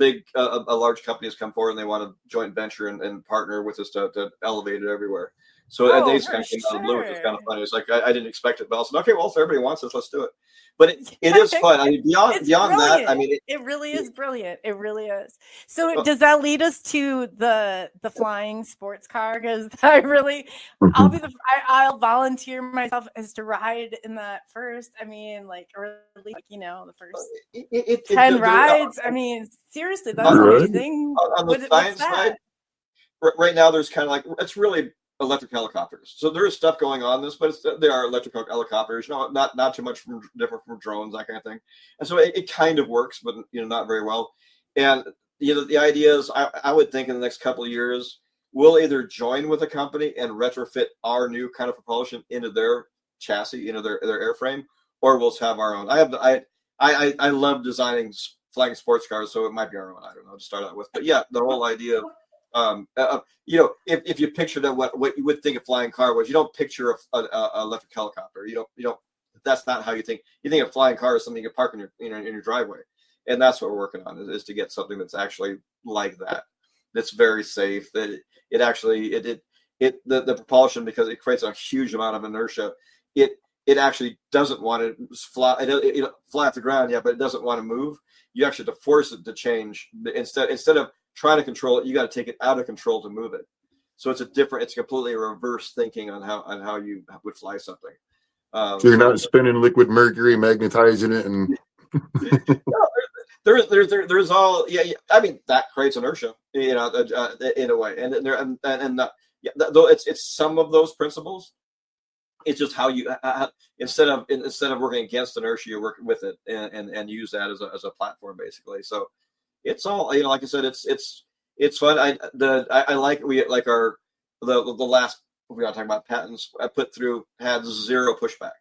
S5: large company has come forward and they want to joint venture and partner with us to elevate it everywhere. So they kind of came out of the blue, which is kind of funny. It's like I didn't expect it, but I said, okay, well, if everybody wants this, let's do it. But it is fun. I mean, beyond that, I mean, it really is brilliant.
S3: It really is. So does that lead us to the flying sports car? Because I'll volunteer myself as to ride in that first. I mean, the first 10 rides. I mean, seriously, that's amazing.
S5: On the science side, right now there's kind of like it's really electric helicopters. So there is stuff going on this, but they are electric helicopters. Not too much different from drones, that kind of thing. And so it kind of works, but not very well. And the idea is, I would think in the next couple of years, we'll either join with a company and retrofit our new kind of propulsion into their chassis, into their airframe, or we'll have our own. I love designing flying sports cars, so it might be our own. I don't know to start out with, but yeah, the whole idea of if you picture that what you would think a flying car was, you don't picture a electric helicopter. You don't. That's not how you think. You think a flying car is something you can park in your driveway, and that's what we're working on is to get something that's actually like that. That's very safe. That it actually the propulsion, because it creates a huge amount of inertia. It actually doesn't want to fly. It fly off the ground, but it doesn't want to move. You actually have to force it to change instead of trying to control it. You got to take it out of control to move it. So it's completely reverse thinking on how you would fly something.
S4: So you're not spinning liquid mercury, magnetizing it, and
S5: no, there's all I mean that creates inertia, in a way, and though it's some of those principles. It's just how you instead of working against inertia, you work with it and use that as a platform basically. So it's all like I said, it's fun. I like the last we got talking about patents. I put through had zero pushback,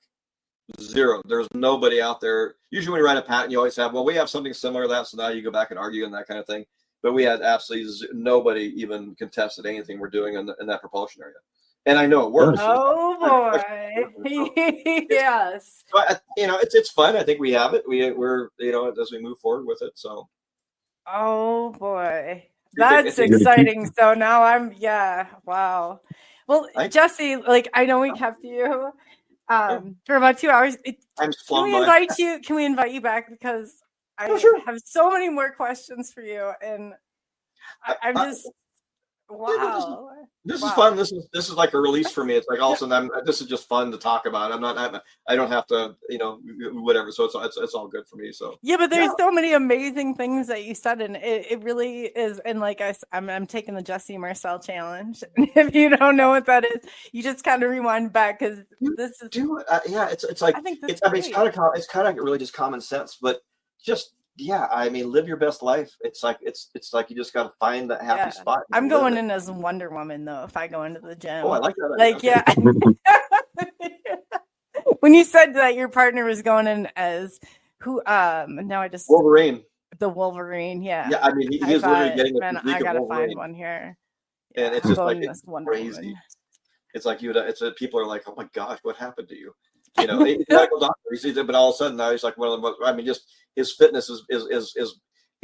S5: zero. There's nobody out there. Usually when you write a patent, you always have we have something similar to that, so now you go back and argue and that kind of thing. But we had absolutely nobody even contested anything we're doing in that propulsion area. And I know it works.
S3: Oh boy! Yes.
S5: But it's fun. I think we have it. We're as we move forward with it. So.
S3: Oh boy, that's exciting. So now wow. Well, Jesse, I know we kept you for about 2 hours. Can we invite you back because I have so many more questions for you, and I'm just. Wow.
S5: This is fun. This is like a release for me. It's like all of a sudden this is just fun to talk about. I don't have to, whatever. So it's all good for me. So
S3: but there's so many amazing things that you said, and it really is. And I'm taking the Jesse Marcel challenge. If you don't know what that is, you just kind of rewind back because this is
S5: it's like it's kind of really just common sense, but just. Yeah, I mean, live your best life. It's like you just got to find that happy spot.
S3: I'm going in as Wonder Woman though. If I go into the gym,
S5: I like that.
S3: When you said that your partner was going in as who? Now I just
S5: Wolverine.
S3: The Wolverine, yeah.
S5: Yeah, I mean, he's literally getting the physique
S3: I gotta
S5: of Wolverine.
S3: Find one here.
S5: And it's just like it's crazy. Woman. It's like people are like, oh my gosh, what happened to you? He's a medical doctor. He sees it, but all of a sudden now he's like one of them. I mean, just his fitness is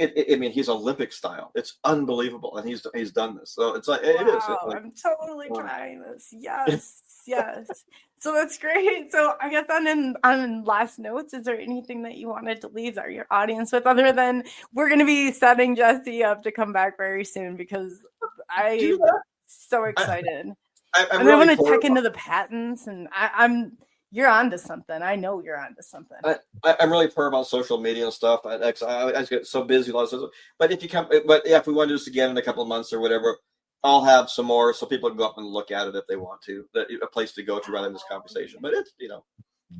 S5: I mean, he's Olympic style. It's unbelievable, and he's done this. So it's like it is.
S3: Wow,
S5: Like,
S3: I'm totally trying this. Yes, yes. So that's great. So I guess on last notes, is there anything that you wanted to leave your audience with, other than we're going to be setting Jesse up to come back very soon, because I'm so excited.
S5: I'm
S3: and I
S5: really
S3: want to check into the patents, and you're onto something. I know you're onto something.
S5: I'm really poor about social media and stuff. I get so busy with a lot of stuff. But if we want to do this again in a couple of months or whatever, I'll have some more so people can go up and look at it if they want to. A place to go to rather than this conversation. But it's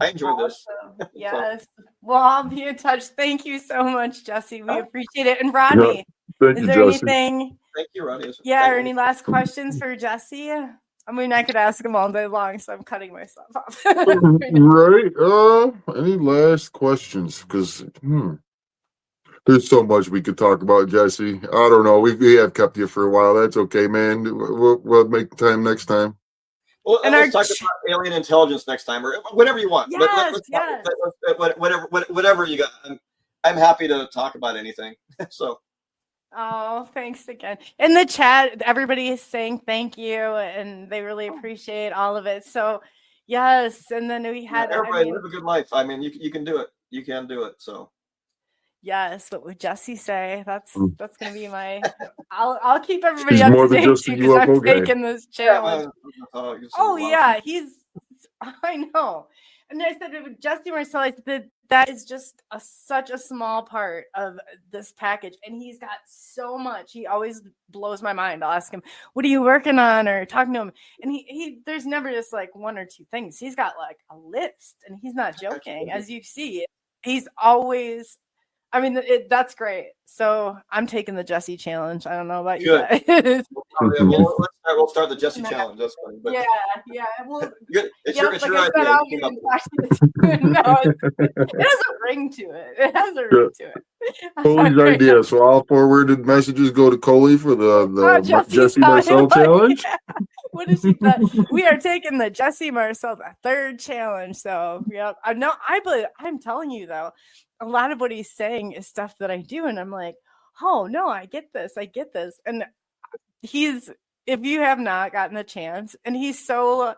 S5: I enjoyed this.
S3: Yes. Well, I'll be in touch. Thank you so much, Jesse. We appreciate it. And Rodney, is there anything?
S5: Thank you, Rodney.
S3: Or any last questions for Jesse? I mean, I could ask him all day long, so I'm cutting myself off.
S4: Right. Any last questions? Because there's so much we could talk about, Jesse. I don't know. We have kept you for a while. That's okay, man. We'll make time next time.
S5: Well, let's talk about alien intelligence next time, or whatever you want.
S3: Yes,
S5: Whatever you got. I'm happy to talk about anything. So.
S3: Oh, thanks again. In the chat, everybody is saying thank you, and they really appreciate all of it. So, yes, and then we had
S5: everybody live a good life. I mean, you can do it. You can do it. So,
S3: yes. What would Jesse say? That's gonna be my. I'll keep everybody
S4: He's
S3: up
S4: more
S3: to
S4: than
S3: date
S4: just a
S3: because I'm
S4: UFO guy.
S3: taking this challenge. Yeah, I know. And I said with Jesse Marcel, I said that is just such a small part of this package, and he's got so much. He always blows my mind. I'll ask him, "What are you working on?" or talking to him, and he there's never just like one or two things. He's got like a list, and he's not joking. As you see, he's always. I mean, that's great. So I'm taking the Jesse challenge. I don't know about you guys.
S5: We'll start the Jesse challenge. That's funny. But
S3: yeah. Well,
S5: it's your idea.
S3: No, it has a ring to it.
S4: Coley's idea. So all forwarded messages go to Coley for the Jesse Marcel challenge.
S3: Yeah. What is he? We are taking the Jesse Marcel, the third challenge. So yeah, I'm telling you though, a lot of what he's saying is stuff that I do, and I'm like, oh no, I get this. And if you have not gotten the chance, and he's so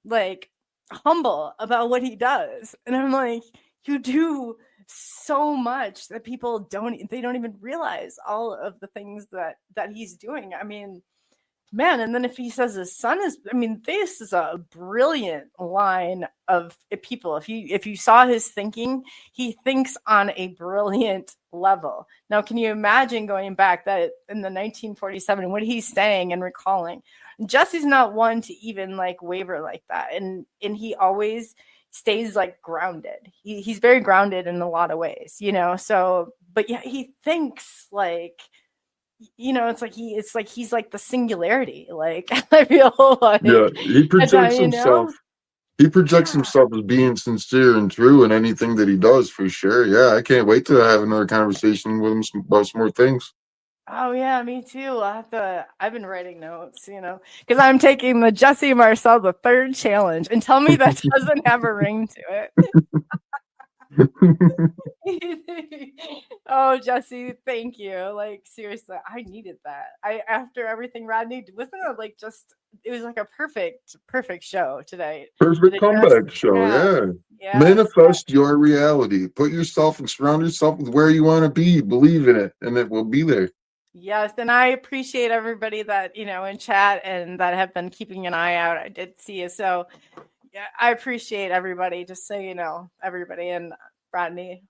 S3: like humble about what he does, and I'm like, you do so much that people don't even realize all of the things that he's doing. I mean, man, and then if he says his son is, I mean, this is a brilliant line of people. If you saw his thinking, he thinks on a brilliant level. Now, can you imagine going back that in the 1947, what he's saying and recalling? Jesse's not one to even like waver like that. And he always stays like grounded. He's very grounded in a lot of ways, so, but yeah, he thinks like, it's like he's like the singularity. Like I feel like
S4: he projects himself. He projects himself as being sincere and true in anything that he does, for sure. Yeah, I can't wait to have another conversation with him about some more things.
S3: Oh yeah, me too. I've been writing notes, because I'm taking the Jesse Marcel, the third challenge, and tell me that doesn't have a ring to it. Oh, Jesse, thank you. Like seriously, I needed that. After everything Rodney did, wasn't it like it was like a perfect show today.
S4: Perfect comeback show, yeah. Manifest your reality. Put yourself and surround yourself with where you want to be. Believe in it, and it will be there.
S3: Yes, and I appreciate everybody that in chat and that have been keeping an eye out. I did see you, so yeah, I appreciate everybody. Just so you know, everybody, and Rodney,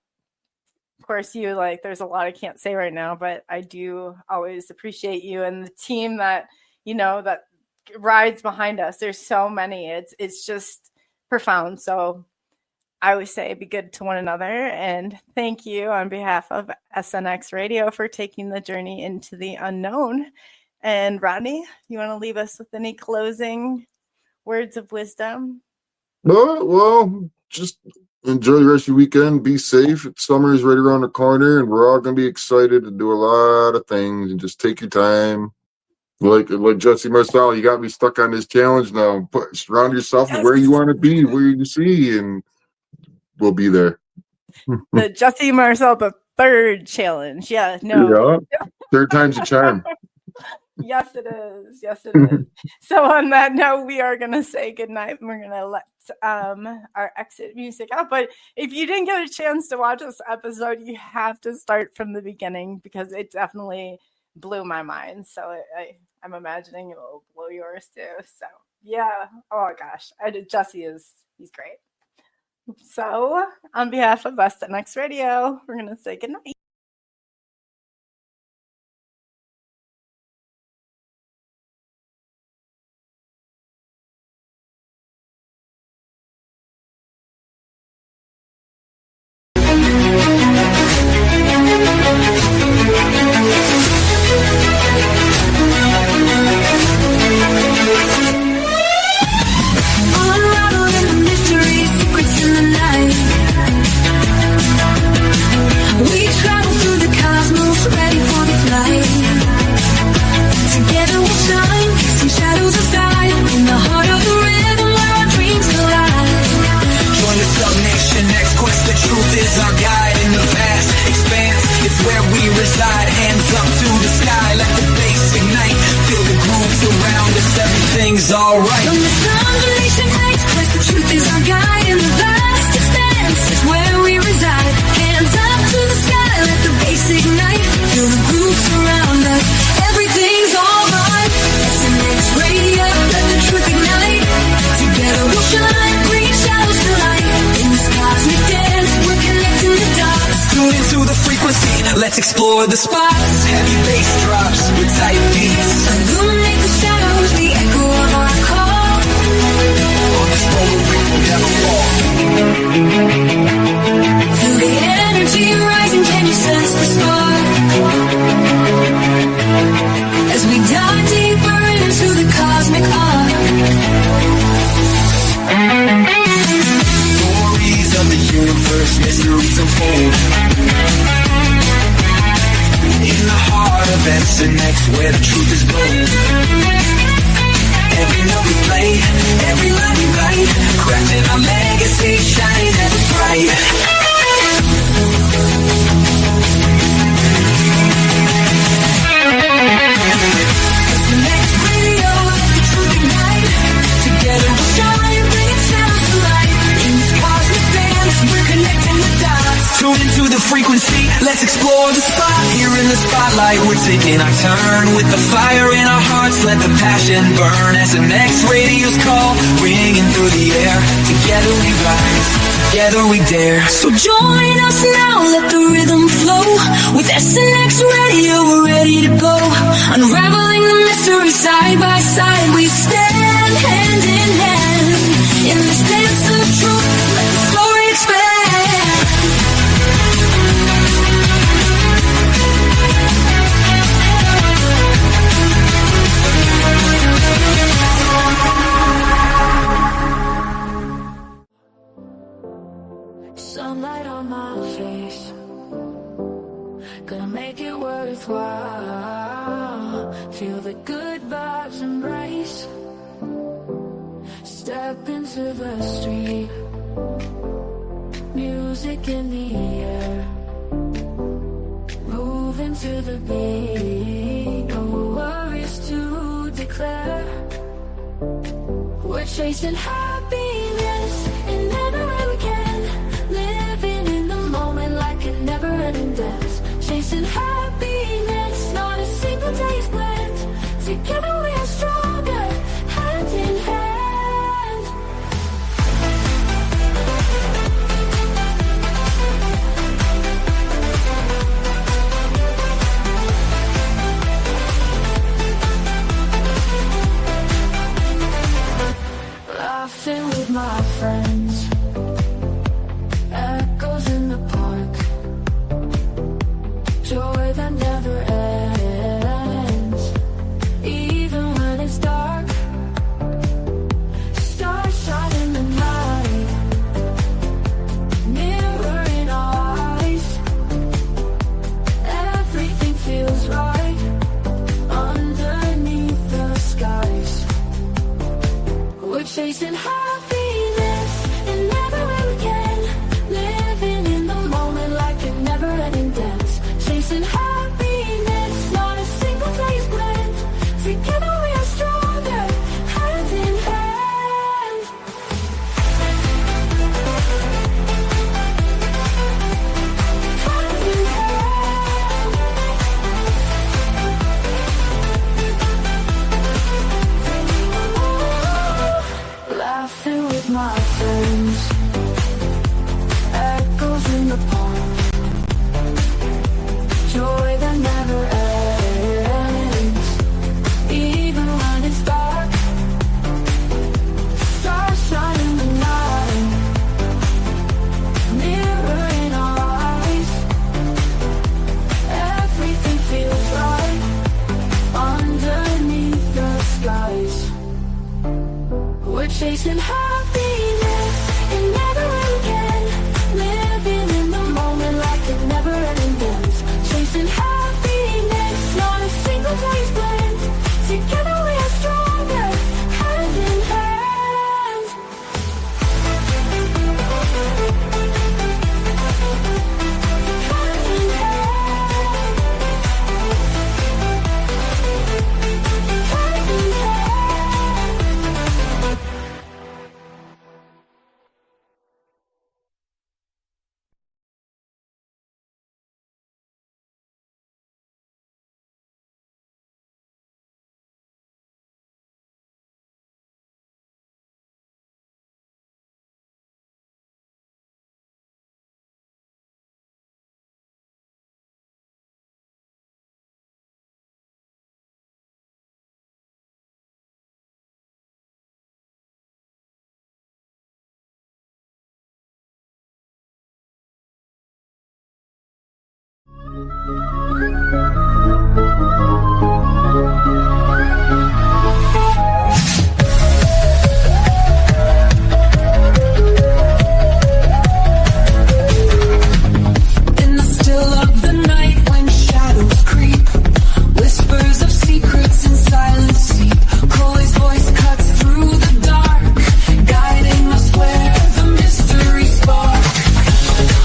S3: of course, you there's a lot I can't say right now, but I do always appreciate you and the team that that rides behind us. There's so many. It's just profound. So I always say be good to one another, and thank you on behalf of SNX Radio for taking the journey into the unknown. And Rodney, you want to leave us with any closing words of wisdom?
S4: Well, just enjoy the rest of your weekend. Be safe. Summer is right around the corner, and we're all going to be excited to do a lot of things. And just take your time. Like Jesse Marcel, you got me stuck on this challenge now. Surround yourself with where you want to be, where you see, and we'll be there.
S3: The Jesse Marcel, the third challenge. Yeah, no.
S4: Yeah. Third time's a charm.
S3: Yes, it is. Yes, it is. So on that note, we are going to say goodnight. We're going to let our exit music out. But if you didn't get a chance to watch this episode, you have to start from the beginning because it definitely blew my mind. So I'm imagining it will blow yours too. So yeah. Oh gosh. Jesse he's great. So on behalf of SNX Radio, we're going to say goodnight.
S1: All right.
S2: From the combination heights, quest, the truth is our guide. In the vast expanse is where we reside. Hands up to the sky, let the bass ignite. Feel the groove surround us, everything's alright. SNX Radio, let the truth ignite. Together we'll shine, bring shadows to light. In this cosmic dance, we're connecting the dots.
S1: Tune into the frequency, let's explore the spots. Heavy bass drops with tight beats.
S2: Illuminate the shadows, the echo of our call.
S1: On this road we will never fall.
S2: Feel the energy rising, can you sense the spark? As we dive deeper into the cosmic arc.
S1: Stories of the universe, mysteries unfold. In the heart of SNX, where the truth is gold. Every note we play, every line we write, crafting our legacy, shining ever bright.
S2: SNX Radio, the truth ignite. Together we'll shine, bringing shadows to light. In this cosmic dance, we're connecting the dots.
S1: Tune into the frequency, let's explore the spot. Here in the spotlight, we're taking our turn. With the fire in our hearts, let the passion burn. SNX Radio's call, ringing through the air. Together we rise, together we dare.
S2: So join us now, let the rhythm flow. With SNX Radio, we're ready to go. Unraveling the mystery side by side, we stand hand in hand. In this dance of truth, let the story expand. Sunlight on my face, gonna make it worthwhile. Feel the good vibes embrace. Step into the street, music in the air. Move into the beat, no worries to declare. We're chasing happiness and never ever can. Living in the moment like a never-ending dance. Chasing happiness, not a single day is planned. Together we are stronger, hand in hand. Laughing with my friends, echoes in the park, joy that never ends. Even chasing happiness and never again, living in the moment like it never ends. Chasing happiness, not a single day's blend. Together we are stronger, hand in hand. Hand in hand. Hand in hand. In the still of the night when shadows creep, whispers of secrets in silence seep. Crowley's voice cuts through the dark, guiding us where the mystery spark.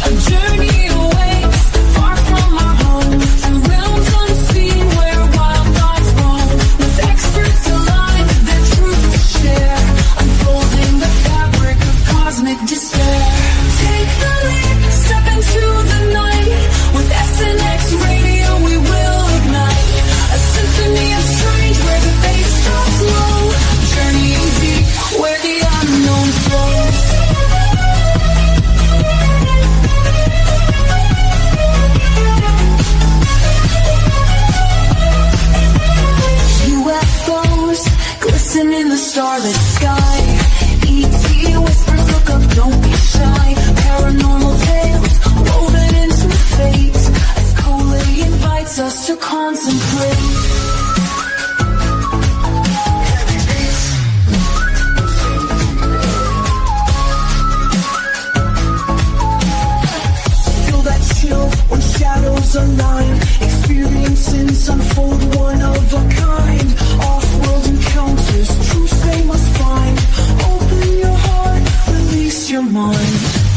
S2: A journey awaits, far from our home, through realms unseen where wild thoughts roam. With experts aligned, their truth to share, unfolding the fabric of cosmic despair. Take the leap, step into the night. With SNX Radio we will ignite a symphony of strange where the bass drops low. Journeying deep where the unknown flows. UFOs glisten in the starlit sky. ET whispers, look up, don't be shy. Paranormal tales woven into fate as Coley invites us to contemplate. Feel that chill when shadows align. Experiences unfold, one of a kind. Off-world encounters, truths they must find. Open your heart, release your mind.